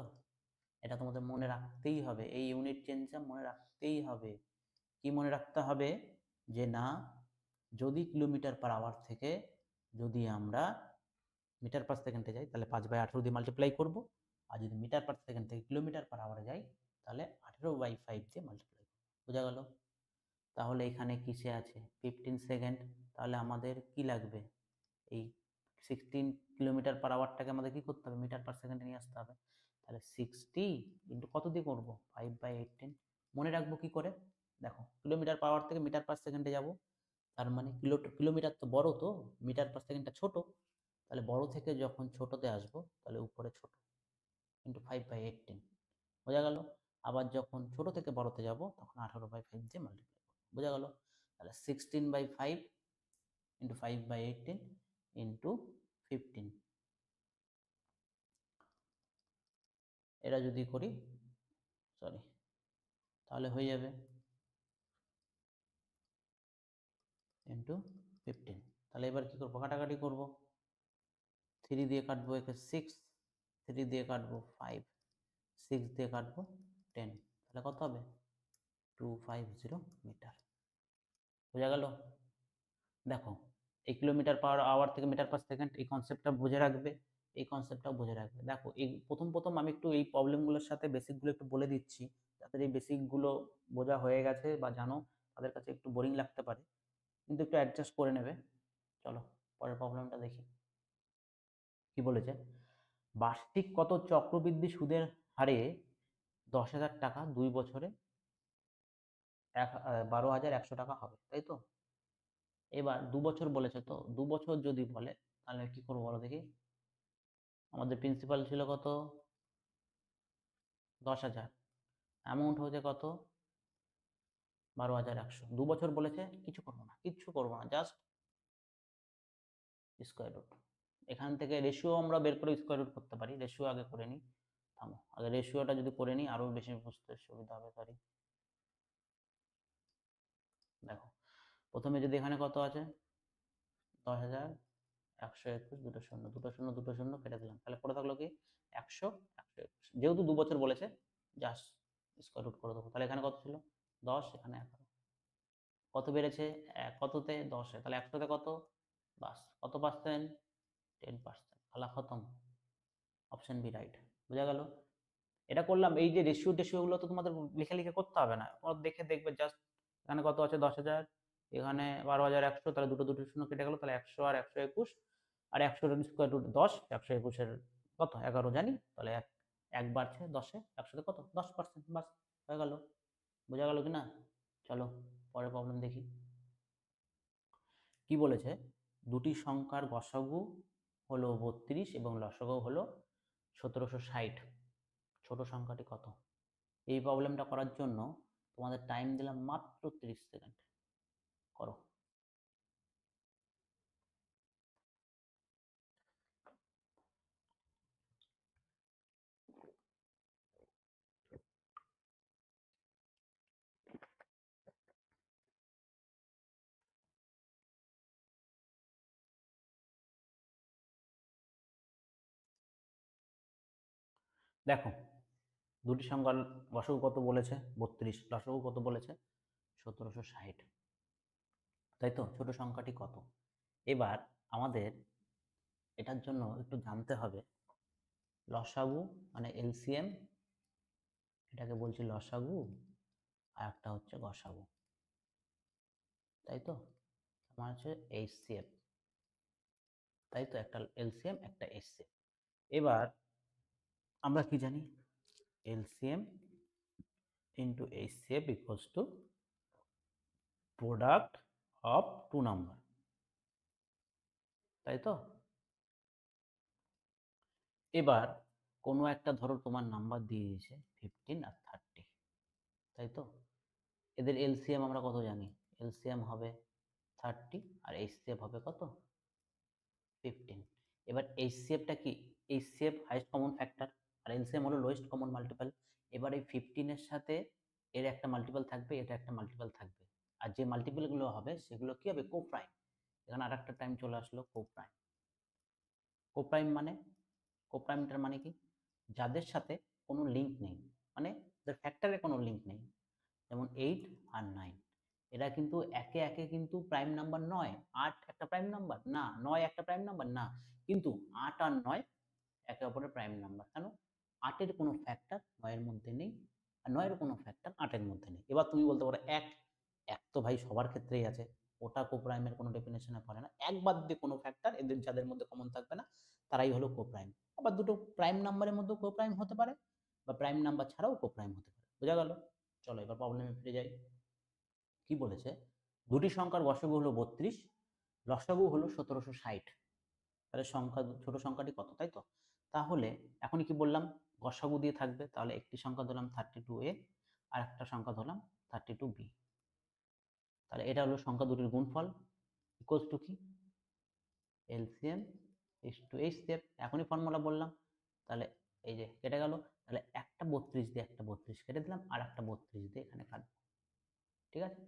এটা তোমাদের মনে রাখতেই হবে, এই ইউনিট চেঞ্জটা মনে রাখতেই হবে। কি মনে রাখতে হবে, যে না, যদি কিলোমিটার পার আওয়ার থেকে যদি আমরা মিটার পার সেকেন্ডে যাই তাহলে 5/18 দিয়ে মাল্টিপ্লাই করব, আর যদি মিটার পার সেকেন্ড থেকে কিলোমিটার পার আওয়ারে যাই তাহলে 18/5 দিয়ে মাল্টিপ্লাই করব। বোঝা গেল? তাহলে এখানে কিসে আছে 15 সেকেন্ড, তাহলে আমাদের কি লাগবে, এই 16 কিলোমিটার পার আওয়ারটাকে আমাদের কি করতে হবে, মিটার পার সেকেন্ডে নিয়ে আসতে হবে। তাহলে 60 ইন্টু কত দিয়ে করবো 5/18। মনে রাখবো কি করে, দেখো কিলোমিটার পার আওয়ার থেকে মিটার পার সেকেন্ডে যাব, তার মানে কিলোমিটার তো বড়, তো মিটার পার সেকেন্ডটা ছোট, তাহলে বড় থেকে যখন ছোটতে আসবো তাহলে উপরে ছোট ইন্টু 5/18। বোঝা গেল? আবার যখন ছোট থেকে বড়তে যাব তখন 18/5 দিয়ে মাল্টিপ্লাই করবো। বোঝা গেল? তাহলে 16/5 ইন্টু 5/18 ইন্টু 15, এটা যদি করি, সরি, তাহলে হয়ে যাবে ইন্টু 15। তাহলে এবার কি করবো, কাটাকাটি করব, 3 দিয়ে কাটবো একে 6, 3 দিয়ে কাটবো 5, 6 দিয়ে কাটবো 10, তাহলে কত হবে 250 মিটার। বোঝা গেল? দেখো এই কিলোমিটার পার আওয়ার থেকে মিটার পার সেকেন্ড, এই কনসেপ্টটা বুঝে রাখবে, এই কনসেপ্টটাও বুঝে রাখবে। দেখো এই প্রথম আমি একটু এই প্রবলেমগুলোর সাথে বেসিকগুলো একটু বলে দিচ্ছি, যাদের এই বেসিকগুলো বোঝা হয়ে গেছে বা জানো তাদের কাছে একটু বোরিং লাগতে পারে, কিন্তু একটু অ্যাডজাস্ট করে নেবে। চলো পরের প্রবলেমটা দেখি কি বলেছে। বার্ষিক কত চক্রবৃদ্ধি সুদের হারে 10,000 টাকা 2 বছরে 12,100 টাকা হবে, তাই তো। এবার 2 বছর বলেছে, তো 2 বছর যদি বলে তাহলে কি করবো বলো দেখি, আমাদের প্রিন্সিপাল ছিল কত 10,000, অ্যামাউন্ট হয়েছে কত 12,100। 2 বছর বলেছে, কিচ্ছু করবো না, জাস্ট স্কোয়ার রুট। এখান থেকে রেশিও আমরা বের করে স্কোয়ার রুট করতে পারি, রেশিও আগে করে নিই, থামো আগে রেশিওটা যদি করে নিই আরো বেশি বুঝতে সুবিধা হবে। সরি, দেখো প্রথমে যদি এখানে কত আছে 10,000 121, দুটো শূন্য, দুটো শূন্য, দুটো শূন্য কেটে দিলাম, তাহলে পড়ে থাকলো কি 100, 121। যেহেতু 2 বছর বলেছে জাস্ট স্কোয়ার রুট করে দেবো। তাহলে এখানে কত ছিল 10, এখানে 11। কত বেড়েছে কততে 10-এ, তাহলে 100-তে কত, বাস কত পার্সেন্ট, 10%। খেলা খতম, অপশন বি রাইট। বোঝা গেল? এটা করলাম। এই যে রেশিওগুলো তো তোমাদের লিখে লিখে করতে হবে না, তোমরা দেখে দেখবে জাস্ট এখানে কত আছে 10,000, এখানে 12,100, তাহলে দুটো দুটো শূন্য কেটে গেল, তাহলে 100 আর 121, আর 100 স্কোয়ার রুট 10, 121-এর কত 11 জানি, তাহলে এক বাড়ছে 10-এ, 100-তে কত 10%, বাস হয়ে গেল। বোঝা গেল কি না? চলো পরের প্রবলেম দেখি। কি বলেছে, দুটি সংখ্যার গসাগু হলো 32 এবং লসাগু হলো 1760, ছোট সংখ্যাটি কত? এই প্রবলেমটা করার জন্য তোমাদের টাইম দিলাম মাত্র 30 সেকেন্ড, করো। দেখো দুটি সংখ্যার গসাগু কত বলেছে 32, লসাগু কত বলেছে 1760, তাই তো? ছোট সংখ্যাটি কত? এবার আমাদের এটার জন্য একটু জানতে হবে লসাগু মানে এলসিএম, এটাকে বলছি লসাগু, আর একটা হচ্ছে গসাগু, তাই তো? আমার হচ্ছে এইচসিএফ, তাই তো? একটা এলসিএম একটা এইচসিএফ। এবার আমরা কি জানি, LCM into HCF equals to product of two number, তাই তো? এবার কোনো একটা ধরো তোমার নাম্বার দিয়ে দিয়েছে 15 আর 30, তাই তো? এদের এলসিএম আমরা কত জানি, এলসিএম হবে 30 আর এইচসিএফ হবে কত 15। এবার এইচসিএফটা কি, এইচসিএফ হাইস্ট কমন ফ্যাক্টর আর এলসিএম হলো লোয়েস্ট কমন মাল্টিপল। এবার এই 15-এর সাথে এর একটা মাল্টিপল থাকবে, এটা একটা মাল্টিপল থাকবে, আর যে মাল্টিপলগুলো হবে সেগুলো কি হবে কোপ্রাইম। এখানে আর একটা টাইম চলে আসলো কোপ্রাইম। কোপ্রাইম মানে, কোপ্রাইমটার মানে কি, যাদের সাথে কোনো লিঙ্ক নেই, মানে যাদের ফ্যাক্টরে কোনো লিঙ্ক নেই, যেমন 8 আর 9, এরা কিন্তু একে একে কিন্তু প্রাইম নাম্বার নয়। 8 একটা প্রাইম নাম্বার না, 9 একটা প্রাইম নাম্বার না, কিন্তু 8 আর 9 একে অপরের প্রাইম নাম্বার। কেন? 8-এর কোনো ফ্যাক্টর 9-এর মধ্যে নেই, আর 9-এর কোনো ফ্যাক্টর 8-এর মধ্যে নেই। এবার তুমি বলতে পারো এক এক তো ভাই সবার ক্ষেত্রেই আছে, ওটা কোপ্রাইমের কোনো ডেফিনেশনে পড়ে না। এক বাদ দিয়ে কোনো ফ্যাক্টর এদের যাদের মধ্যে কমন থাকবে না তারাই হলো কোপ্রাইম। আবার দুটো প্রাইম নাম্বারের মধ্যেও কোপ্রাইম হতে পারে, বা প্রাইম নাম্বার ছাড়াও কোপ্রাইম হতে পারে। বোঝা গেল? চলো এবার প্রবলেমে ফিরে যাই। কি বলেছে, দুটি সংখ্যার গসাগু হলো 32, লসাগু হলো 1760, তাহলে সংখ্যা ছোট সংখ্যাটি কত, তাই তো? তাহলে এখনই কি বললাম, গসাগু দিয়ে থাকবে, তাহলে একটি সংখ্যা ধরলাম 32a আর একটা সংখ্যা ধরলাম 32b, তাহলে এটা হলো সংখ্যা দুটির গুণফল ইকুয়ালস টু কি, এলসিএম ইস টু এইচসিএফ। এখনই ফর্মুলা বললাম, তাহলে এই যে কেটে গেল, তাহলে একটা 32 দিয়ে একটা 32 কেটে দিলাম, আর একটা 32 দিয়ে এখানে কাটবো, ঠিক আছে?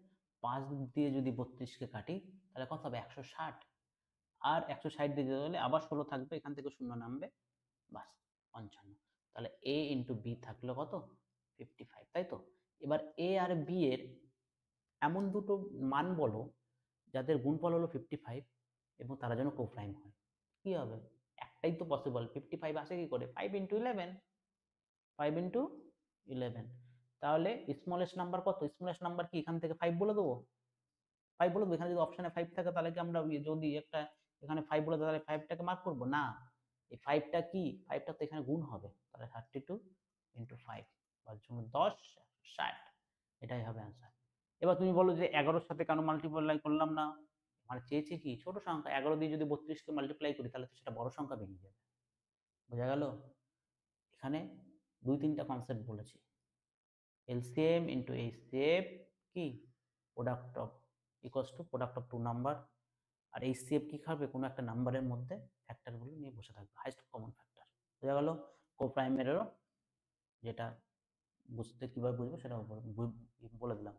5 দিয়ে যদি 32-কে কাটি তাহলে কত হবে 160, আর 160 দিয়ে দিতে হলে আবার 16 থাকবে, এখান থেকে শূন্য নামবে, বাস 55। তাহলে এ ইন্টু বি থাকলো কত 55, তাই তো? এবার এ আর বি এর এমন দুটো মান বলো যাদের গুণফল হলো 55 এবং তারা যেন কোপ্রাইম হয়। কি হবে? একটাই তো পসিবল, 55 আসে কি করে, 5 ইন্টু 11, 5 ইন্টু 11। তাহলে স্মলেস্ট নাম্বার কত, স্মলেস্ট নাম্বার কি এখান থেকে 5 বলে দেবো, 5 বলে দেবো। এখানে যদি অপশনে 5 থাকে তাহলে কি আমরা যদি একটা এখানে 5 বলে দেয় তাহলে 5টাকে মার্ক করবো না, এই 5টা কি, 5টা তো এখানে গুণ হবে, তাহলে 32 ইন্টু 5 10 60, এটাই হবে অ্যান্সার। এবার তুমি বলো যে 11-এর সাথে কেন মাল্টিপ্লাই করলাম না, মানে চেয়েছে কি ছোট সংখ্যা, 11 দিয়ে যদি 32-কে মাল্টিপ্লাই করি তাহলে তো সেটা বড় সংখ্যা বেরিয়ে যাবে। বোঝা গেল? এখানে 2-3টা কনসেপ্ট বলেছি, এলসিএম ইন্টু এইচসিএফ কি, product of equals to product of two number, আর এইচসিএফ কি খাবে, কোনো একটা নাম্বারের মধ্যে ফ্যাক্টরগুলো নিয়ে বসে থাকবে, হাইস্ট কমন ফ্যাক্টর। বোঝা গেল? কোপ্রাইমেরও যেটা বুঝতে কিভাবে বুঝবো সেটা বলে দিলাম।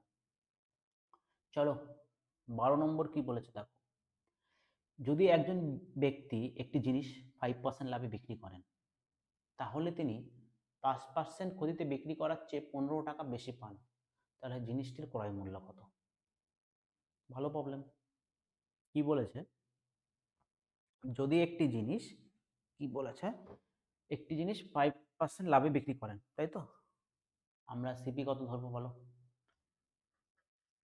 চলো 12 নম্বর কি বলেছে দেখো, যদি একজন ব্যক্তি একটি জিনিস 5% লাভে বিক্রি করেন, তাহলে তিনি 5% ক্ষতিতে বিক্রি করার চেয়ে 15 টাকা বেশি পান। তাহলে জিনিসটির ক্রয় মূল্য কত? ভালো প্রবলেম। কি বলেছে? যদি একটি জিনিস, কি বলেছে, একটি জিনিস 5% লাভে বিক্রি করেন, তাই তো? আমরা সিপি কত ধরবো বলো?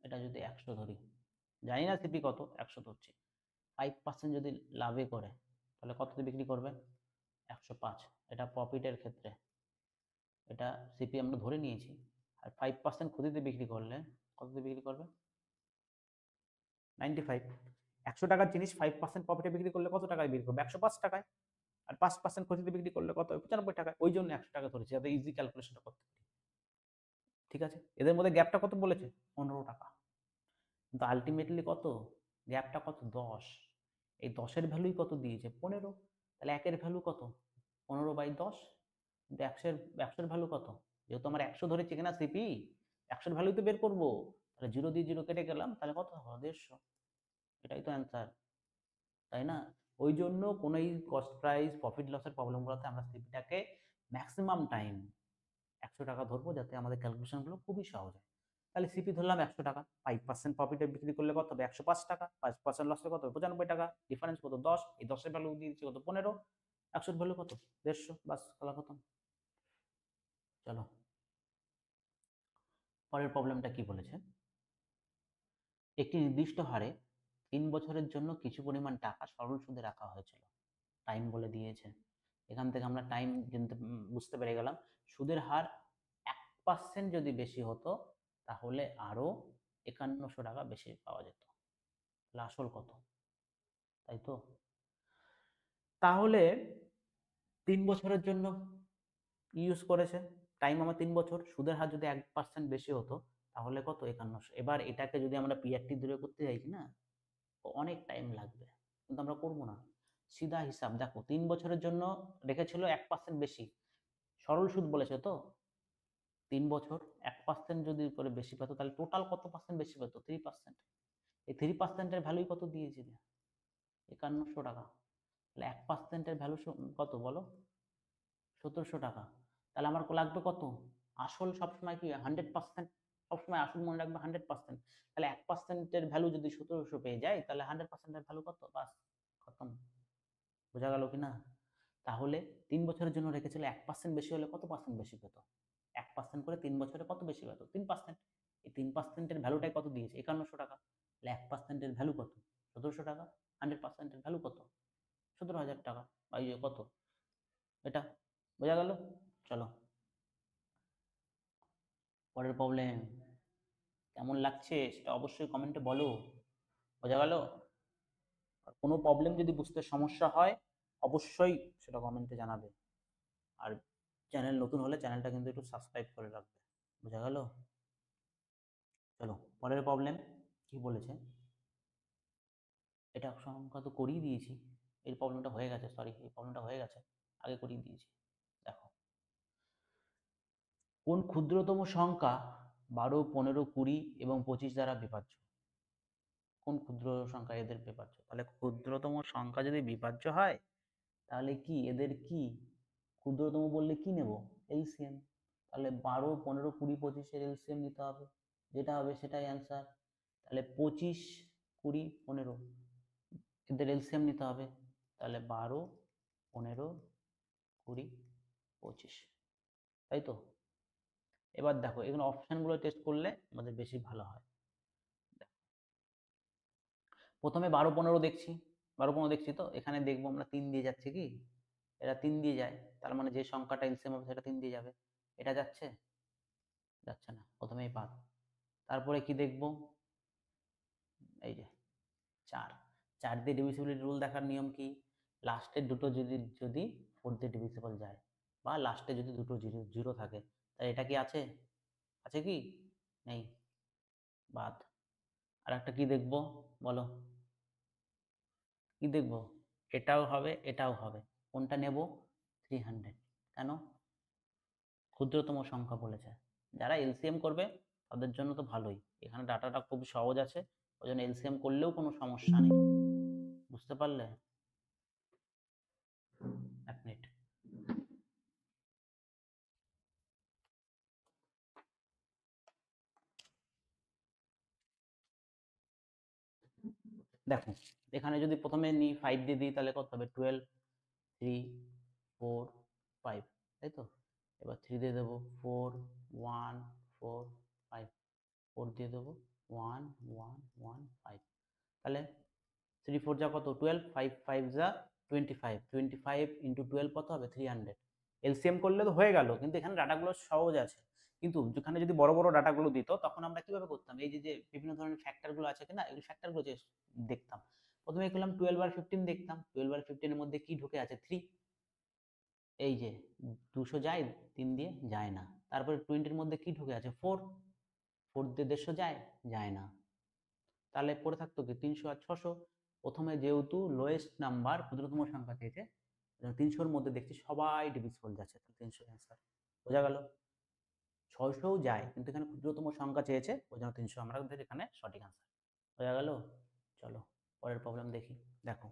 এটা যদি 100 ধরি, জানি না সিপি কত, 100 ধরছি। 5% যদি লাভে করে তাহলে কততে বিক্রি করবে? 105। এটা প্রফিটের ক্ষেত্রে, এটা সিপি আমরা ধরে নিয়েছি। আর 5% ক্ষতিতে বিক্রি করলে কততে বিক্রি করবে? 95। 100 টাকার জিনিস 5% প্রফিটে বিক্রি করলে কত টাকায় বিক্রি করবে? 105 টাকায়। আর 5% ক্ষতিতে বিক্রি করলে কত? 95 টাকায়। ওই জন্য 100 টাকা ধরেছি, যাতে ইজি ক্যালকুলেশনটা করতে পারি। ঠিক আছে, এদের মধ্যে গ্যাপটা কত বলেছে? 15 টাকা। কিন্তু আলটিমেটলি কত গ্যাপটা? কত? 10। এই 10-এর ভ্যালুই কত দিয়েছে? 15। তাহলে 1-এর ভ্যালু কত? 15/10। কিন্তু 100-এর ভ্যালু কত? যেহেতু আমরা 100 ধরেছি কিনা সিপি, 100-এর ভ্যালু তো বের করবো। তাহলে 0 দিয়ে 0 কেটে গেলাম, তাহলে কত হবে? 150। এটাই তো অ্যান্সার, তাই না? ওই জন্য কোনো এই কস্ট প্রাইস প্রফিট লসের প্রবলেমগুলোতে আমরা সিপিটাকে ম্যাক্সিমাম টাইম 100 টাকা ধরবো, যাতে আমাদের ক্যালকুলেশনগুলো খুবই সহজ হয়। তাহলে সিপি ধরলাম 100 টাকা, 5% প্রফিটে বিক্রি করলে কত হবে? 105 টাকা। 5% লসে কত হবে? 95 টাকা। ডিফারেন্স কত? 10। এই 10-এর ভ্যালু দিয়েছি কত? 15। 100-এর ভ্যালু কত? 150। বাস, খেলা খতম। চলো পরের প্রবলেমটা কি বলেছে? একটি নির্দিষ্ট হারে 3 বছরের জন্য কিছু পরিমাণ টাকা সরল সুদে রাখা হয়েছিল। টাইম বলে দিয়েছে। এখান থেকে আমরা টাইম বুঝতে পেরে গেলাম। সুদের হার 1% যদি বেশি হতো তাহলে আরো 5100 টাকা বেশি পাওয়া যেত। তাহলে আসল কত? তাই তো? তাহলে 3 বছরের জন্য ইউজ করেছে। টাইম আমার 3 বছর। সুদের হার যদি 1% বেশি হতো তাহলে কত? 5100। এবার এটাকে যদি আমরা পিআরটি দূরে করতে যাই কিনা, অনেক টাইম লাগবে, কিন্তু আমরা করব না। সিধা হিসাব দেখো, 3 বছরের জন্য রেখেছিল 1% বেশি, সরল সুদ বলেছে তো। 3 বছর 1% যদি করে বেশি পেত, তাহলে টোটাল কত পার্সেন্ট বেশি পেত? 3%। এই 3%-এর ভ্যালুই কত দিয়েছিল? 5100 টাকা। তাহলে 1%-এর ভ্যালু কত বলো? 1700 টাকা। তাহলে আমার লাগবে কত? আসল সবসময় কি 100%? সবসময় আসল মনে রাখবে 100%। তাহলে 1%-এর ভ্যালু যদি 1700 পেয়ে যায়, তাহলে 100%-এর ভ্যালু কত? বাস, খতম। বোঝা গেল কিনা? তাহলে 3 বছরের জন্য রেখেছিল, 1% বেশি হলে কত পার্সেন্ট বেশি পেত? 1% করে 3 বছরে কত বেশি পেত? 3%। এই 3%-এর ভ্যালুটাই কত দিয়েছে? 5100 টাকা। তাহলে 1%-এর ভ্যালু কত? 1700 টাকা। 100%-এর ভ্যালু কত? 17000 টাকা। বা এই যে কত, এটা। বোঝা গেল? চলো পরের প্রবলেম। কেমন লাগছে সেটা অবশ্যই কমেন্টে বলো। বোঝা গেল? আর কোনো প্রবলেম যদি বুঝতে সমস্যা হয় অবশ্যই সেটা কমেন্টে জানাবে। আর চ্যানেল নতুন হলে চ্যানেলটা কিন্তু একটু সাবস্ক্রাইব করে রাখবে। বোঝা গেল? চলো পরের প্রবলেম কি বলেছে? এটা সংখ্যা তো করিয়ে দিয়েছি, এই প্রবলেমটা হয়ে গেছে, সরি, এই প্রবলেমটা হয়ে গেছে, আগে করিয়ে দিয়েছি। দেখো, কোন ক্ষুদ্রতম সংখ্যা 12, 15, 20 এবং 25 দ্বারা বিভাজ্য? কোন ক্ষুদ্র সংখ্যা এদের বিভাজ্য? তাহলে ক্ষুদ্রতম সংখ্যা যদি বিভাজ্য হয় তাহলে কি এদের কি ক্ষুদ্রতম বললে কি নেব? এলসিএম। তাহলে 12, 15, 20, 25-এর এলসিএম নিতে হবে, যেটা হবে সেটাই অ্যান্সার। তাহলে 25, 20, 15 এদের এলসিএম নিতে হবে। তাহলে 12, 15, 20, 25, তাই তো? এবার দেখো, এখানে অপশানগুলো টেস্ট করলে আমাদের বেশি ভালো হয়। প্রথমে 12, 15 দেখছি। 12, 15 দেখছি তো, এখানে দেখবো আমরা 3 দিয়ে যাচ্ছে কি? এটা 3 দিয়ে যায়, তার মানে যে সংখ্যাটা এলসিএম হবে সেটা 3 দিয়ে যাবে। এটা যাচ্ছে? যাচ্ছে না, প্রথমেই বাদ। তারপরে কি দেখবো? এই যে 4। 4 দিয়ে ডিভিজিবিলিটি রুল দেখার নিয়ম কি? লাস্টের দুটো যদি যদি 4 দিয়ে ডিভিজিবল যায়, বা লাস্টে যদি দুটো জিরো থাকে, তাহলে এটা কি আছে? আছে কি? নেই, বাদ। আর একটা কি দেখবো বলো? কি দেখবো? এটাও হবে, এটাও হবে। কোনটা নেব? 300। কেন? ক্ষুদ্রতম সংখ্যা বলেছে। যারা এলসিএম করবে তাদের জন্য তো ভালোই, এখানে ডাটাটা খুব সহজ আছে, ওই জন্য এলসিএম করলেও কোনো সমস্যা নেই। বুঝতে পারলে? এক মিনিট। দেখো এখানে যদি প্রথমে নিই 5 দিয়ে দিই তাহলে কত হবে? 12, 3, 4, 5, তাই তো? এবার 3 দিয়ে দেবো 4, 1, 4, 5, 4 দিয়ে দেবো 1, 1, 1, 5, তাহলে 3 4 যা কত? 12, 5 5 যা 25, 25 ইন্টু 12 কত হবে? 300। এলসিএম করলে তো হয়ে গেল, কিন্তু এখানে ডাটাগুলো সহজ আছে। কিন্তু যেখানে যদি বড় বড় ডাটাগুলো দিত তখন আমরা কিভাবে করতাম? এই যে বিভিন্ন ধরনের ফ্যাক্টরগুলো আছে কিনা, এই ফ্যাক্টরগুলো যে দেখতাম। প্রথমে করলাম 12 আর 15 দেখতাম, 12 আর 15 এর মধ্যে কি ঢুকে আছে? 3। এই যে 200 যায় 3 দিয়ে? যায় না। তারপরে 20 এর মধ্যে কি ঢুকে আছে? 4, 4 দিয়ে 150 যায়? যায় না। তাহলে পড়ে থাকতো কি? 300 আর 600। প্রথমে যেহেতু লোয়েস্ট নাম্বার, ক্ষুদ্রতম সংখ্যা চেয়েছে, 300 এর মধ্যে দেখছি সবাই ডিভিজিবল যাচ্ছে, 300 অ্যান্সার। বোঝা গেল? 600ও যায়, কিন্তু এখানে ক্ষুদ্রতম সংখ্যা চেয়েছে, ওই জন্য 300 আমরা এখানে সঠিক আনসার। বোঝা গেল? চলো পরের প্রবলেম দেখি। দেখো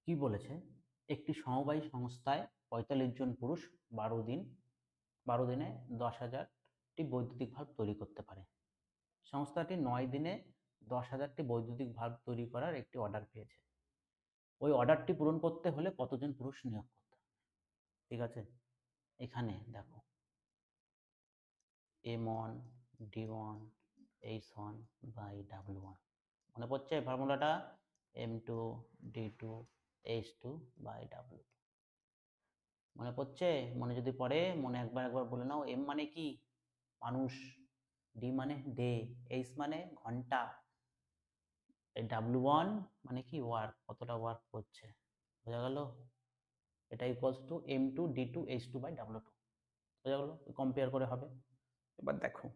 কি বলেছে, একটি সমবায় সংস্থায় 45 জন পুরুষ 12 দিনে 10,000টি বৈদ্যুতিক ভাল্ব তৈরি করতে পারে। সংস্থাটি 9 দিনে 10,000টি বৈদ্যুতিক ভাল্ব তৈরি করার একটি অর্ডার পেয়েছে। ওই অর্ডারটি পূরণ করতে হলে কতজন পুরুষ নিয়োগ করতে হবে? ঠিক আছে, এখানে দেখো M1 D1 H1 by W1, মনে পড়ছে ফর্মুলাটা? M2 D2 H2 by W2, মনে পড়ছে? মনে যদি পড়ে, মনে একবার একবার বলে নাও। M মানে কি? মানুষ, D মানে ডে, H মানে ঘন্টা, এই W1 মানে কি? ওয়ার্ক, কতটা ওয়ার্ক করছে। বোঝা গেল? এটা equals to M2 D2 H2 by W2। বোঝা গেল? কম্পেয়ার করে হবে। এবার দেখো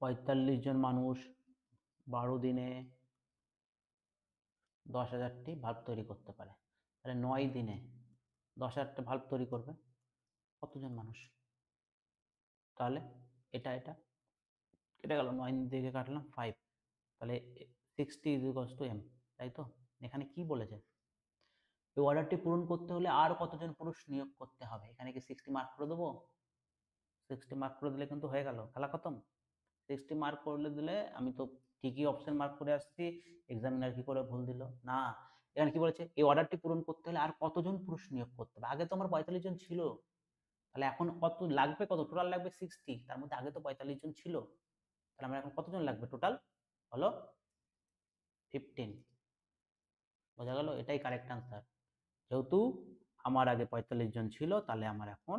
45 জন মানুষ 12 দিনে 10,000টি ভাল্ব তৈরি করতে পারে, তাহলে 9 দিনে 10,000টা ভাল্ব তৈরি করবে কতজন মানুষ? তাহলে এটা এটা কেটে গেল, 9 দিকে কাটলাম 5, তাহলে 60 ইজ ইকুয়ালস টু M, তাই তো? এখানে কি বলেছে? এই অর্ডারটি পূরণ করতে হলে আর কতজন পুরুষ নিয়োগ করতে হবে? এখানে কি 60 মার্ক করে দেবো? 60 মার্ক করে দিলে কিন্তু হয়ে গেল, খেলা খতম। 60 মার্ক করলে দিলে আমি তো ঠিকই অপশন মার্ক করে আসছি, এক্সামিনার কি করে ভুল দিল না? এখানে কি বলেছে? এই অর্ডারটি পূরণ করতে হলে আর কতজন পুরুষ নিয়োগ করতে হবে? আগে তো আমার 45 জন ছিল, তাহলে এখন কত লাগবে? কত টোটাল লাগবে? 60, তার মধ্যে আগে তো 45 জন ছিল, তাহলে আমার এখন কতজন লাগবে টোটাল? হলো 15। বোঝা গেল? এটাই কারেক্ট আনসার। যেহেতু আমার আগে 45 জন ছিল, তাহলে আমার এখন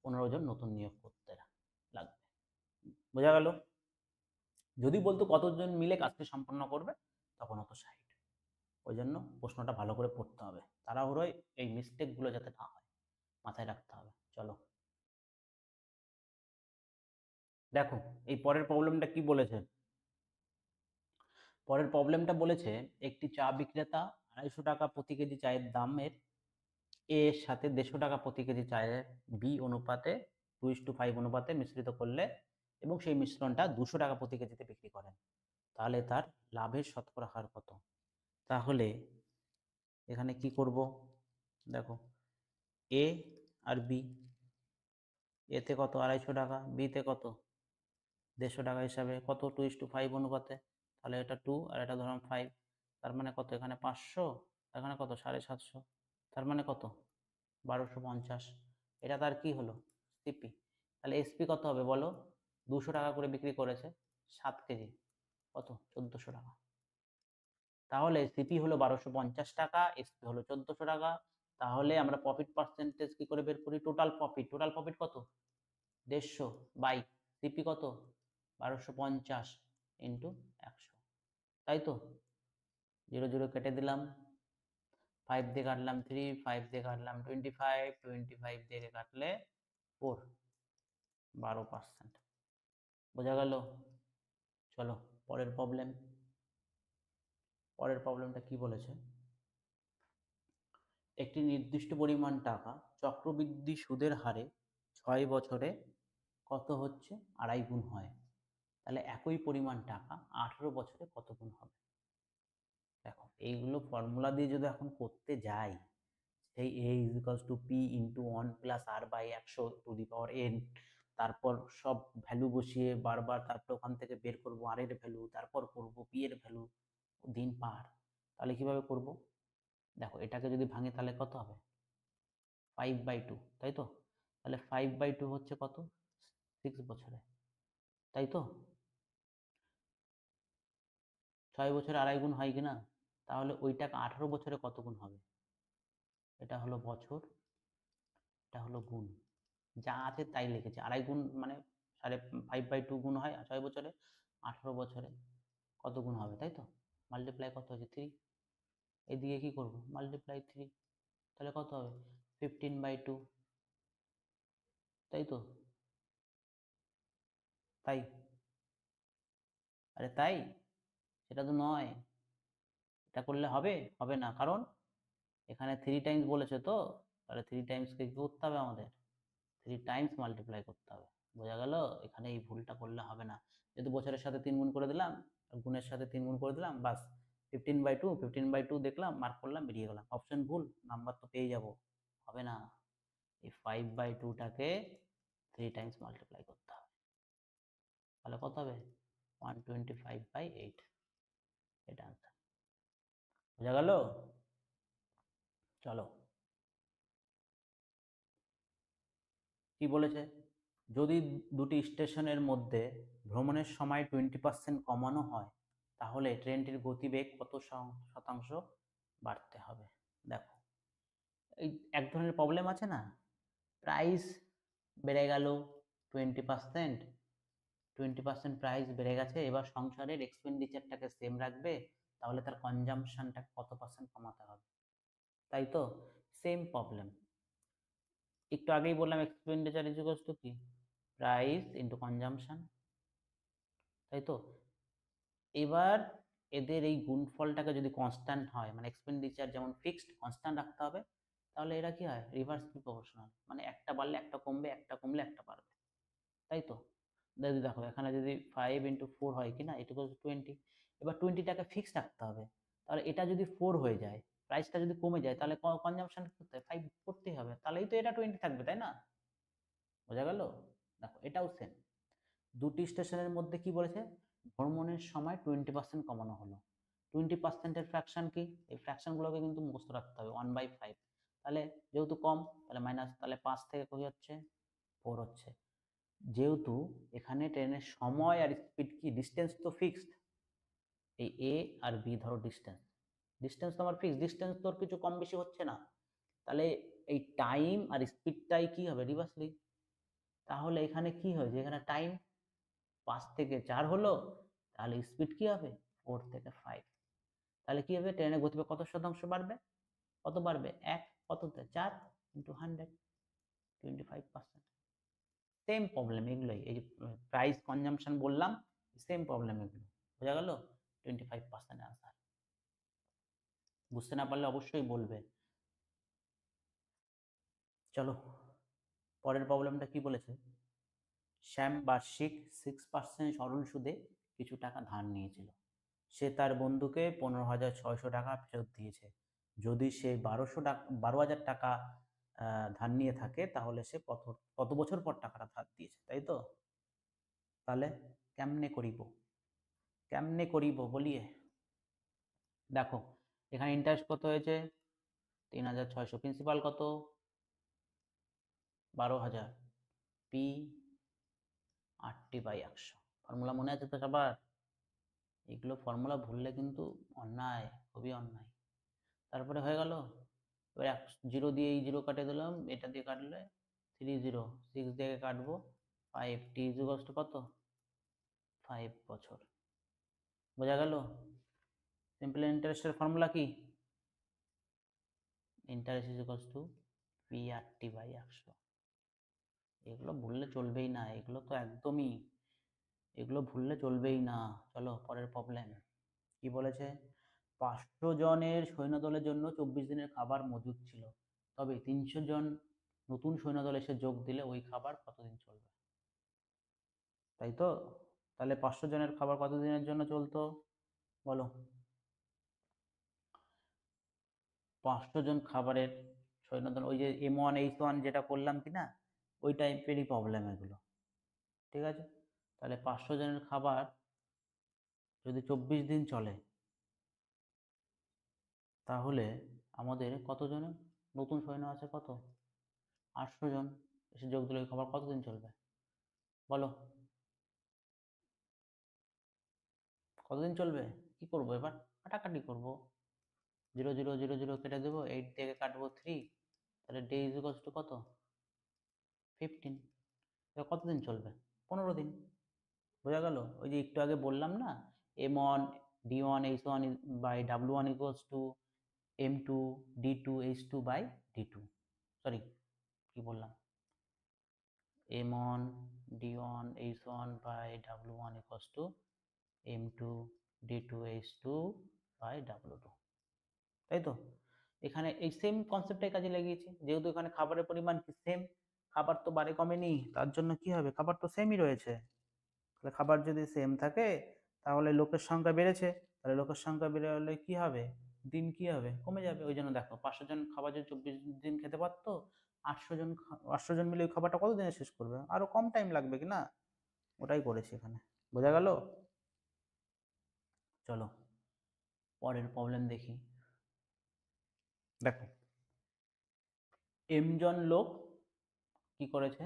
15 জন নতুন নিয়োগ করতে লাগবে। বোঝা গেল? যদি বলতো কতজন মিলে কাজটি সম্পন্ন করবে, তখন হতো 60। ওই জন্য প্রশ্নটা ভালো করে পড়তে হবে, তাড়াহুড়োয় এই মিস্টেকগুলো যাতে না হয়, মাথায় রাখতে হবে। চলো দেখো এই পরের প্রবলেমটা কি বলেছে। পরের প্রবলেমটা বলেছে, একটি চা বিক্রেতা 250 টাকা প্রতি কেজি চায়ের দামের এ এর সাথে 150 টাকা প্রতি কেজি চায়ের বি অনুপাতে 2:5 অনুপাতে মিশ্রিত করলে এবং সেই মিশ্রণটা 200 টাকা প্রতি কেজিতে বিক্রি করেন, তাহলে তার লাভের শতকরা হার কত? তাহলে এখানে কি করব? দেখো এ আর বি, এতে কত? 250 টাকা, বিতে কত? 150 টাকা হিসাবে কত? 2:5 অনুপাতে, তাহলে এটা 2 আর এটা ধরলাম 5, তার মানে কত? এখানে 500, এখানে কত? 750, তার মানে কত? 1250। এটা তার কি হলো? সিপি। তাহলে এসপি কত হবে বলো? 200 টাকা করে বিক্রি করেছে 7 কেজি, কত? 1400 টাকা। তাহলে সিপি হলো 1250 টাকা, এসপি হলো 1400 টাকা। তাহলে আমরা প্রফিট পার্সেন্টেজ কি করে বের করি? টোটাল প্রফিট, টোটাল প্রফিট কত? 150 বাই সিপি কত? 1250 ইন্টু 100, তাই তো? 0 0 কেটে দিলাম, 5 দিয়ে কাটলাম 3, 5 দিয়ে কাটলাম 25, 25 দিয়ে কাটলে 4, 12%। বোঝা গেল? চলো পরের প্রবলেম। পরের প্রবলেমটা কি বলেছে, একটি নির্দিষ্ট পরিমাণ টাকা চক্রবৃদ্ধি সুদের হারে 6 বছরে কত হচ্ছে? 2.5 গুণ হয়, তাহলে একই পরিমাণ টাকা 18 বছরে কত গুণ হবে? এইগুলো ফর্মুলা দিয়ে যদি এখন করতে যাই, সেই a is equals to P into 1 plus R by 100 to the power n, তারপর সব ভ্যালু বসিয়ে বারবার, তারপর ওখান থেকে বের করব আর এর ভ্যালু, তারপর করব পি এর ভ্যালু, দিন পার। তাহলে কিভাবে করব? দেখো এটাকে যদি ভাঙে তাহলে কত হবে? 5/2, তাই তো? তাহলে 5/2 হচ্ছে কত? 6 বছরে, তাই তো? 6 বছরে আড়াই গুণ হয় কিনা? তাহলে ওই টাকা 18 বছরে কত গুণ হবে? এটা হলো বছর, এটা হলো গুণ, যা আছে তাই লিখেছি। আড়াই গুণ মানে 5/2 গুণ হয় 6 বছরে, 18 বছরে কত গুণ হবে, তাই তো? মাল্টিপ্লাই কত হচ্ছে? 3। এদিকে কি করব? মাল্টিপ্লাই 3, তাহলে কত হবে? 15/2, তাই তো? তাই? আরে তাই? সেটা তো নয়। এটা করলে হবে? হবে না, কারণ এখানে 3 টাইমস বলেছে তো, তাহলে 3 টাইমসকে কি করতে হবে আমাদের? 3 টাইমস মাল্টিপ্লাই করতে হবে। বোঝা গেল? এখানে এই ভুলটা করলে হবে না। যেহেতু বছরের সাথে 3 গুণ করে দিলাম, গুণের সাথে 3 গুণ করে দিলাম, বাস 15/2, 15/2 দেখলাম, মার্ক করলাম, বেরিয়ে গেলাম। অপশন ভুল, নাম্বার তো পেয়ে যাব। হবে না, এই 5/2টাকে 3 টাইমস মাল্টিপ্লাই করতে হবে। তাহলে কত হবে? 125/8, এটা আনসার। বোঝা গেল? চলো, কি বলেছে? যদি দুটি স্টেশনের মধ্যে ভ্রমণের সময় 20% কমানো হয়, তাহলে ট্রেনটির গতিবেগ কত শতাংশ বাড়তে হবে? দেখো, এই এক ধরনের প্রবলেম আছে না, প্রাইস বেড়ে গেল 20%, 20% প্রাইস বেড়ে গেছে, এবার সংসারের এক্সপেন্ডিচারটাকে সেম রাখবে, তাহলে তার কনজাম্পশনটা কত পার্সেন্ট কমাতে হবে, তাই তো? Same problem. একটু আগেই বললাম এক্সপেন্ডিচার ইজ ইকুয়ালস টু কি? প্রাইস ইন্টু কনজাম্পশন, তাই তো? এবার এদের এই গুণফলটাকে যদি কনস্ট্যান্ট হয়, মানে এক্সপেন্ডিচার যেমন ফিক্সড কনস্ট্যান্ট রাখতে হবে, তাহলে এরা কি হয়? রিভার্সলি প্রপোর্শনাল, মানে একটা বাড়লে একটা কমবে, একটা কমলে একটা বাড়বে, তাই তো? দেখো এখানে যদি 5 × 4 হয় কিনা, এটা 20। এবার 20টাকে ফিক্সড রাখতে হবে, তাহলে এটা যদি 4 হয়ে যায়, প্রাইসটা যদি কমে যায়, তাহলে কনজাম্পশন করতে 5 করতেই হবে, তাহলেই তো এটা 20 থাকবে, তাই না? বোঝা গেল? দেখো এটাও সেম। দুটি স্টেশনের মধ্যে কি বলেছে? ভ্রমণের সময় 20% কমানো হলো। 20%-এর ফ্র্যাকশন কি? এই ফ্র্যাকশনগুলোকে কিন্তু মুখস্থ রাখতে হবে। 1/5, তাহলে যেহেতু কম, তাহলে মাইনাস, তাহলে 5 থেকে কী হচ্ছে? 4 হচ্ছে। যেহেতু এখানে ট্রেনের সময় আর স্পিড কি, ডিস্টেন্স তো ফিক্সড, এই এ আর বি ধরো ডিস্টেন্স, ডিস্টেন্স তোমার ফিক্সড, ডিস্টেন্স তোর কিছু কম বেশি হচ্ছে না, তাহলে এই টাইম আর স্পিডটাই কি হবে? রিভার্সলি। তাহলে এখানে কি হয়েছে? এখানে টাইম 5 থেকে 4 হলো, তাহলে স্পিড কি হবে? 4 থেকে 5। তাহলে কি হবে? ট্রেনের গতিবেগ কত শতাংশ বাড়বে? কত বাড়বে? 1, কততে? 4 × 100, 25%। সেম প্রবলেম এগুলোই, এই যে প্রাইস কনজাম্পশন বললাম, সেম প্রবলেম এগুলো। বোঝা গেল? 25% আনসার। বুঝতে না পারলে অবশ্যই বলবে। চলো, পরের প্রবলেমটা কি বলেছে? শ্যাম বার্ষিক 6% সরল সুদে কিছু টাকা ধার নিয়েছিল। সে তার বন্ধুকে 15,600 টাকা ফেরত দিয়েছে। যদি সে 12,000 টাকা ধার নিয়ে থাকে, তাহলে সে কত কত বছর পর টাকাটা ধার দিয়েছে, তাই তো? তাহলে কেমনে করিব? কেমনে করিব বলিয়ে? দেখো এখানে ইন্টারেস্ট কত হয়েছে? 3,600। প্রিন্সিপাল কত? 12,000। পি 80/100। ফর্মুলা মনে আছে তো সবার? এগুলো ফর্মুলা ভুললে কিন্তু অন্যায়, খুবই অন্যায়। তারপরে হয়ে গেল। এবার 0 দিয়ে এই 0 কাটে দিলাম, এটা দিয়ে কাটলে 30, 6 দিয়ে কাটবো 5, টি ইজ ইকুয়ালস টু কত? 5 বছর। বোঝা গেল? সিম্পল ইন্টারেস্টের ফর্মুলা কি? Interest is equals to P 80/100। এগুলো ভুললে চলবেই না, এগুলো তো একদমই, এগুলো ভুললে চলবেই না। চলো পরের প্রবলেম কি বলেছে? 500 জনের সৈন্যদলের জন্য 24 দিনের খাবার মজুদ ছিল, তবে 300 জন নতুন সৈন্যদল এসে যোগ দিলে ওই খাবার কতদিন চলবে? তাই তো? তাহলে 500 জনের খাবার কতদিনের জন্য চলতো? বলো। 500 জন খাবারের সৈন্যদল, ওই যে M1H1 যেটা করলাম কি না, ওই টাইপেরই প্রবলেম এগুলো। ঠিক আছে, তাহলে 500 জনের খাবার যদি 24 দিন চলে, তাহলে আমাদের কতজনের নতুন সৈন্য আছে? কত? 800 জন এসে যোগ দিলে ওই খাবার কতদিন চলবে বলো? কতদিন চলবে? কি করবো এবার? কাটাকাটি করবো। 0 0 0 0 কেটে দেবো, 8 থেকে কাটবো 3, তাহলে ডে ইজ ইকুয়ালস টু কত? 15। এবার কতদিন চলবে? 15 দিন। বোঝা গেল? ওই যে একটু আগে বললাম না, M1 D1 H1 by W1 equals to M2 D2 H2 by D2, sorry কি বললাম, M1 D1 H1 by W1 equals to M2 D2 H2 by W2, তাই তো? এখানে এই সেম কনসেপ্টটাই কাজে লাগিয়েছি, যেহেতু এখানে খাবারের পরিমাণ কি সেম, খাবার তো বাড়ে কমেনি, তার জন্য কি হবে, খাবার তো সেমই রয়েছে। তাহলে খাবার যদি সেম থাকে, তাহলে লোকের সংখ্যা বেড়েছে, তাহলে লোকের সংখ্যা বেড়ে হলে কি হবে, দিন কি হবে, কমে যাবে। ওই জন্য দেখো 500 জন খাবার যদি 24 দিন খেতে পারতো, 800 জন মিলে ওই খাবারটা কত দিনে শেষ করবে? আরো কম টাইম লাগবে কি না? ওটাই করেছি এখানে। বোঝা গেল? চলো পরের প্রবলেম দেখি। দেখো, M জন লোক কি করেছে,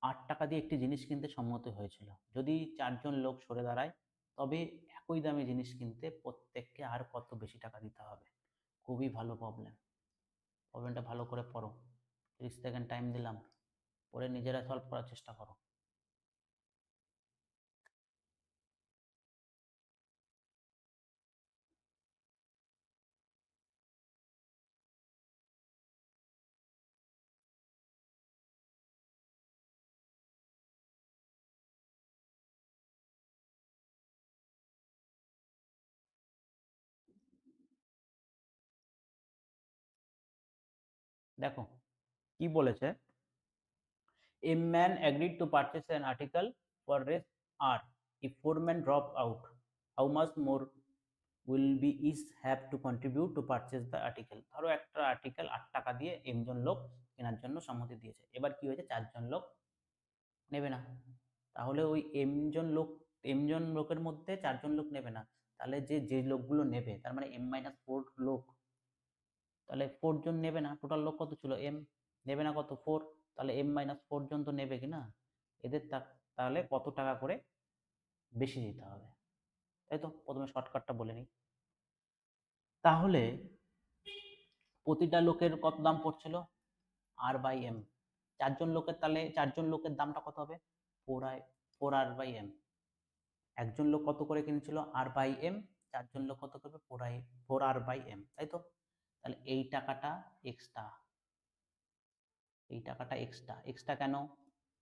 8 টাকা দিয়ে একটি জিনিস কিনতে সম্মত হয়েছিল। যদি 4 জন লোক সরে দাঁড়ায়, তবে একই দামে জিনিস কিনতে প্রত্যেককে আর কত বেশি টাকা দিতে হবে? খুবই ভালো প্রবলেম। প্রবলেমটা ভালো করে পড়ো, 30 সেকেন্ড টাইম দিলাম, পরে নিজেরা সলভ করার চেষ্টা করো। দেখো কি বলেছে, a man agreed to purchase an article for rest r, if 4 men drop out, how much more will be each have to contribute to purchase the article? ধরো একটা আর্টিকেল 8 টাকা দিয়ে m জন লোক কেনার জন্য সম্মতি দিয়েছে, এবার কি হয়েছে, 4 জন লোক নেবে না, তাহলে ওই এম জন লোকের মধ্যে 4 জন লোক নেবে না, তাহলে যে যে লোকগুলো নেবে, তার মানে m-4 লোক, তাহলে 4 জন নেবে না, টোটাল লোক কত ছিল, m নেবে না কত, 4, তাহলে m-4 জন তো নেবে কি না, এদের তাহলে কত টাকা করে বেশি দিতে হবে, তাই তো? প্রথমে শর্টকাটটা বলে নিই। তাহলে প্রতিটা লোকের কত দাম পড়ছিল, r/m, 4 জন লোকের, তাহলে 4 জন লোকের দামটা কত হবে, 4r/m। একজন লোক কত করে কিনেছিল, r/m, 4 জন লোক কত করবে, 4r/m, তাই তো? তাহলে এই টাকাটা এক্সট্রা, এই টাকাটা এক্সট্রা, এক্সট্রা কেন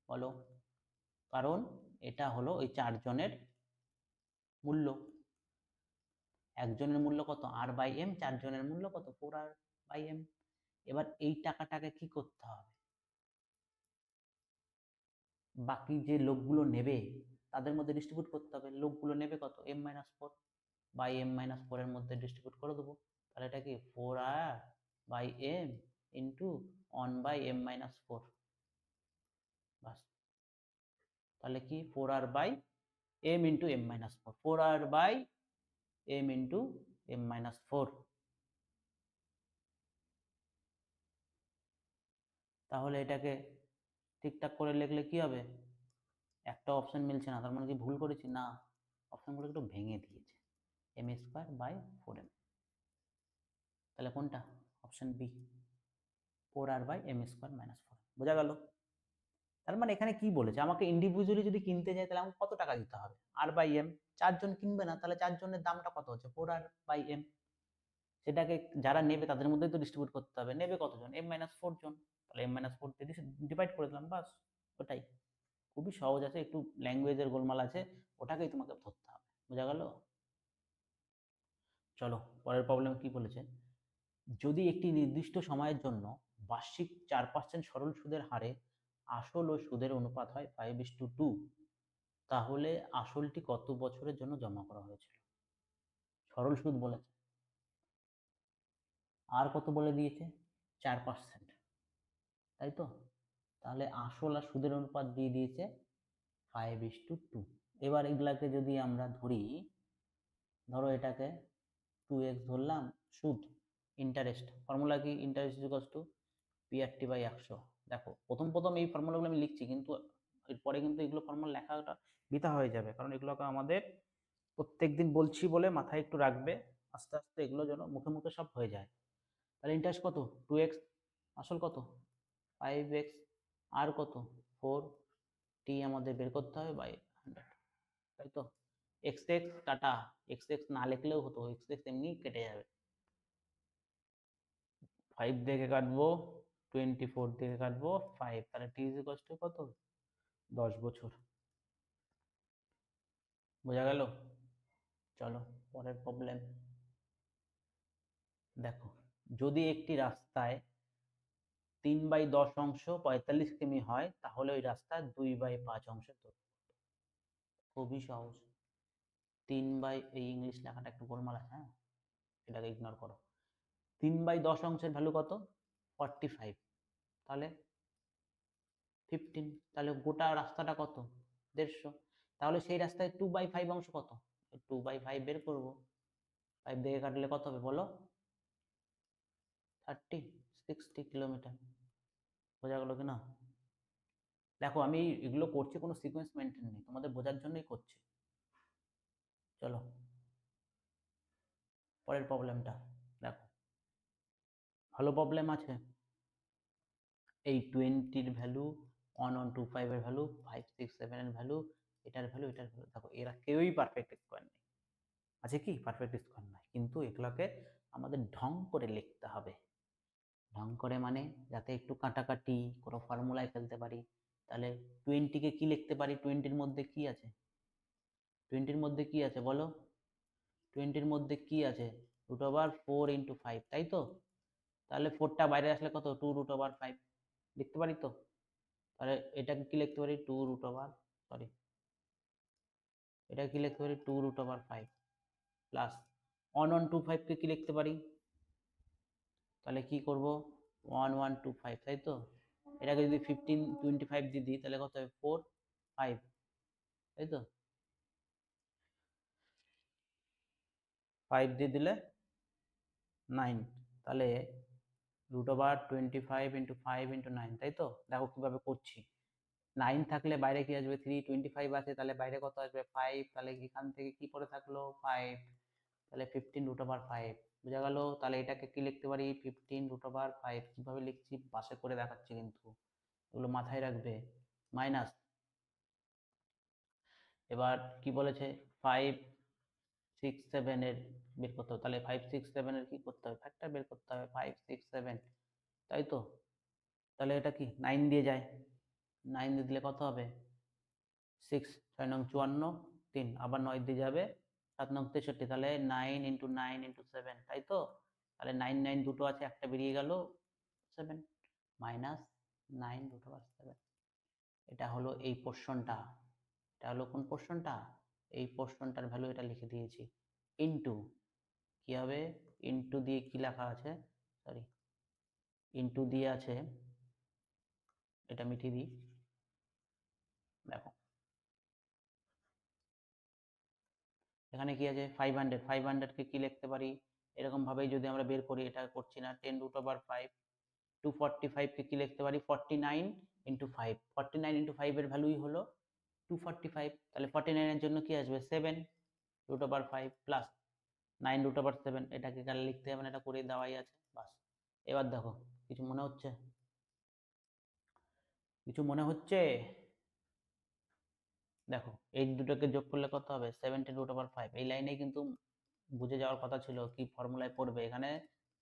বলো? কারণ এটা হলো ওই 4 জনের মূল্য। একজনের মূল্য কত, r/m, 4 জনের মূল্য কত, 4r/m। এবার এই টাকাটাকে কি করতে হবে, বাকি যে লোকগুলো নেবে তাদের মধ্যে ডিস্ট্রিবিউট করতে হবে। লোকগুলো নেবে কত, m-4, বাই m-4 এর মধ্যে ডিস্ট্রিবিউট করে দেবো, তাহলে এটা কি 4r/m ইন্টু 1/m-4, বাস। তাহলে কি 4r/m into m-4, 4r/m into m-4। তাহলে এটাকে ঠিকঠাক করে লিখলে কি হবে, একটা অপশন মিলছে না, তার মানে কি ভুল করেছি না, অপশনগুলো একটু ভেঙে দিয়েছে, m²/4m, তাহলে কোনটা, অপশন বি, 4r/m²-4। বোঝা গেল? তার মানে এখানে কি বলেছে, আমাকে ইন্ডিভিজুয়ালি যদি কিনতে যাই, তাহলে আমাকে কত টাকা দিতে হবে, r/m, 4 জন কিনবে না, তাহলে 4 জনের দামটা কত হচ্ছে, 4r/m, সেটাকে যারা নেবে তাদের মধ্যেই তো ডিস্ট্রিবিউট করতে হবে, নেবে কতজন, m-4 জন, তাহলে m-4 দিয়ে ডিভাইড করে দিলাম, বাস। ওটাই, খুবই সহজ আছে, একটু ল্যাঙ্গুয়েজের গোলমাল আছে, ওটাকেই তোমাকে ধরতে হবে। বোঝা গেল? চলো পরের প্রবলেম কি বলেছে, যদি একটি নির্দিষ্ট সময়ের জন্য বার্ষিক 4% সরল সুদের হারে আসল ও সুদের অনুপাত হয় 5:2, তাহলে আসলটি কত বছরের জন্য জমা করা হয়েছিল? সরল সুদ বলেছে, আর কত বলে দিয়েছে? 4%, তাই তো? তাহলে আসল আর সুদের অনুপাত দিয়ে দিয়েছে 5:2। এবার এগুলাকে যদি আমরা ধরি, ধরো এটাকে 2x ধরলাম সুদ, ইন্টারেস্ট, ফর্মুলা কি? Interest equals to PRT/100। দেখো প্রথম এই ফর্মুলাগুলো আমি লিখছি, কিন্তু এরপরে কিন্তু এগুলো ফর্মুলা লেখাটা বৃথা হয়ে যাবে, কারণ এগুলোকে আমাদের প্রত্যেকদিন বলছি বলে মাথায় একটু রাখবে, আস্তে আস্তে এগুলো যেন মুখে মুখে সব হয়ে যায়। তাহলে ইন্টারেস্ট কত? 2x, আসল কত? 5x, আর কত? 4t আমাদের বের করতে হবে বাই 100, তাই তো? এক্স এক্স কাটা, এক্স এক্স না লিখলেও হতো, এক্স এক্স এমনি কেটে যাবে। 5 দেখে কাটবো 24, দেখে কাটবো 5, তাহলে টি ইজ ইকুয়ালস টু কত? 10 বছর। বোঝা গেল? চলো পরের প্রবলেম দেখো, যদি একটি রাস্তায় 3/10 অংশ 45 কিমি হয়, তাহলে ওই রাস্তার 2/5 অংশের দৈর্ঘ্য। খুবই সহজ। এই ইংলিশ লেখাটা একটু গোলমাল আছে, হ্যাঁ, এটাকে ইগনোর করো। 3/10 অংশের ভ্যালু কত? 45, তাহলে 15, তাহলে গোটা রাস্তাটা কত? 150। তাহলে সেই রাস্তায় 2/5 অংশ কত? 2/5 বের করবো। 5 দিয়ে কাটলে কত হবে বলো? 60 কিলোমিটার। বোঝা গেল কিনা? দেখো আমি এগুলো করছি, কোনো সিকোয়েন্স মেনটেন নেই, তোমাদের বোঝার জন্যই করছি। চলো পরের প্রবলেমটা দেখো, ভালো প্রবলেম আছে। এই 20-র ভ্যালু, 1125 এর ভ্যালু, 567 এর ভ্যালু, এটার ভ্যালু, এটার ভ্যালু, দেখো এরা কেউই পারফেক্ট স্কোয়ার নেই। আছে কি? পারফেক্ট স্কোয়ার নয়, কিন্তু এগুলোকে আমাদের ঢং করে লিখতে হবে। ঢং করে মানে যাতে একটু কাটাকাটি কোনো ফর্মুলায় ফেলতে পারি। তাহলে 20-কে কি লিখতে পারি? 20-র মধ্যে কি আছে? 20-র মধ্যে কি আছে বলো? 20-র মধ্যে কি আছে? √4 × 5, তাই তো? তাহলে 4টা বাইরে আসলে কত? 2√5 লিখতে পারি তো? তাহলে এটাকে কি লিখতে পারি? এটা কি লিখতে পারি? 2√5 প্লাস 1125 কে কি লিখতে পারি? তাহলে কি করব? 1125, তাই তো? এটাকে যদি 25 দিয়ে দিই তাহলে কত হবে? 4, 5, তাই তো? 5 দিয়ে দিলে 9, তাহলে √25 × 5 × 9, তাই তো? দেখো কিভাবে করছি। 9 থাকলে বাইরে কি আসবে? 3, 25 আছে, তাহলে বাইরে কত আসবে? 5, তাহলে এখান থেকে কি পড়ে থাকলো? 5, তাহলে 15√5। বোঝা গেল? তাহলে এটাকে কি লিখতে পারি? 15√5। কিভাবে লিখছি পাশে করে দেখাচ্ছি, কিন্তু এগুলো মাথায় রাখবে। মাইনাস, এবার কি বলেছে? 5, 6, 7 এর বের করতে হবে। তাহলে 5, 6, 7 এর কি করতে হবে? ফ্যাক্টর বের করতে হবে। 5, 6, 7, তাই তো? তাহলে এটা কি 9 দিয়ে যায়? 9 দিয়ে দিলে কত হবে? 6, 6 নং 54, 3, আবার 9 দিয়ে যাবে 7 নং 63, তাহলে 9 × 9 × 7, তাই তো? তাহলে 9, 9 দুটো আছে, একটা বেরিয়ে গেল 7, মাইনাস 9√7। এটা হলো এই পোর্শনটা। এটা হলো কোন পোর্শনটা? এই পোর্শনটার ভ্যালু এটা লিখে দিয়েছি। ইনটু কি হবে? ইনটু দিয়ে কি লেখা আছে? সরি, ইনটু দিয়ে আছে, এটা মিটিয়ে দিই। দেখো এখানে কি আছে? 500, 500 কে কি লিখতে পারি? এরকম ভাবেই যদি আমরা বের করি, এটা করছি না। 10√5, 245 কে কি লিখতে পারি? 49 × 5, 49 × 5 এর ভ্যালুই হলো 245, তাহলে 49 এর জন্য কি আসবে? 7√5 প্লাস 9√7, এটাকে কালে লিখতে হবে না, এটা করে দেওয়াই আছে, বাস। এবার দেখো কিছু মনে হচ্ছে? কিছু মনে হচ্ছে? দেখো এই দুটোকে যোগ করলে কত হবে? 17√5। এই লাইনে কিন্তু বুঝে যাওয়ার কথা ছিল কি ফর্মুলায় পড়বে। এখানে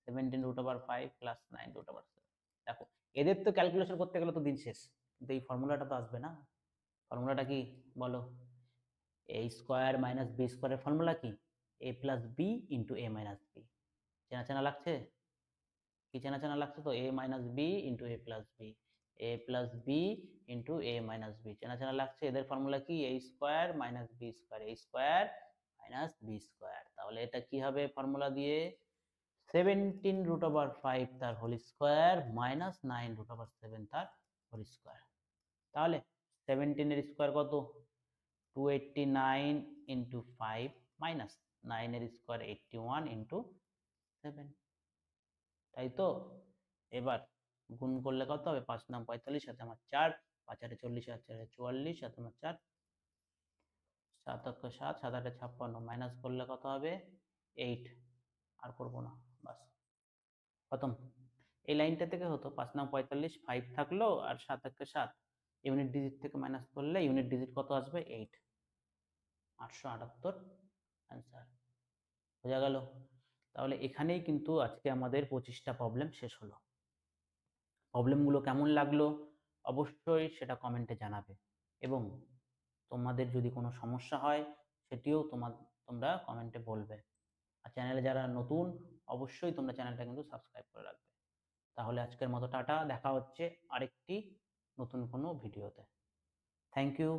17√5 প্লাস 9√7। দেখো এদের তো ক্যালকুলেশন করতে গেলে তো দিন শেষ, কিন্তু এই ফর্মুলাটা তো আসবে না। ফর্মুলাটা কি বলো? এ স্কোয়ার মাইনাস বি স্কোয়ারের ফর্মুলা কি? a plus B into A minus B. চেনা চেনা লাগছে? কি চেনা চেনা লাগছে তো? a minus B into A plus B, A plus B into A minus B, চেনা চেনা লাগছে? এদের ফর্মুলা কি? A square minus B square, A square minus B square. তাহলে এটা কি হবে ফর্মুলা দিয়ে? 17√5 তার হোল স্কোয়ার মাইনাস 9√7 তার হোল স্কোয়ার। তাহলে 17 এর স্কোয়ার কত? 289 ইন্টু 5 মাইনাস 9 এর স্কোয়ার 81 ইন্টু 7, তাই তো? এবার গুণ করলে কত হবে? 5 9 45, সাথে আমার 4, 5 8 40, 8 4 44, সাথে আমার 4, 7 7 7, 7 8 56, মাইনাস করলে কত হবে? 8। আর করবো না, বাস খতম। এই লাইনটা থেকে হতো 5 9 45, 5 থাকলো আর 7 1 7, ইউনিট ডিজিট থেকে মাইনাস করলে ইউনিট ডিজিট কত আসবে? 8। 878 অ্যান্সার। বোঝা গেল? তাহলে এখানেই কিন্তু আজকে আমাদের 25টা প্রবলেম শেষ হলো। প্রবলেমগুলো কেমন লাগলো অবশ্যই সেটা কমেন্টে জানাবে, এবং তোমাদের যদি কোনো সমস্যা হয় সেটিও তোমরা কমেন্টে বলবে। আর চ্যানেলে যারা নতুন অবশ্যই তোমরা চ্যানেলটা কিন্তু সাবস্ক্রাইব করে রাখবে। তাহলে আজকের মতো টাটা, দেখা হচ্ছে আরেকটি নতুন কোনো ভিডিওতে। Thank you.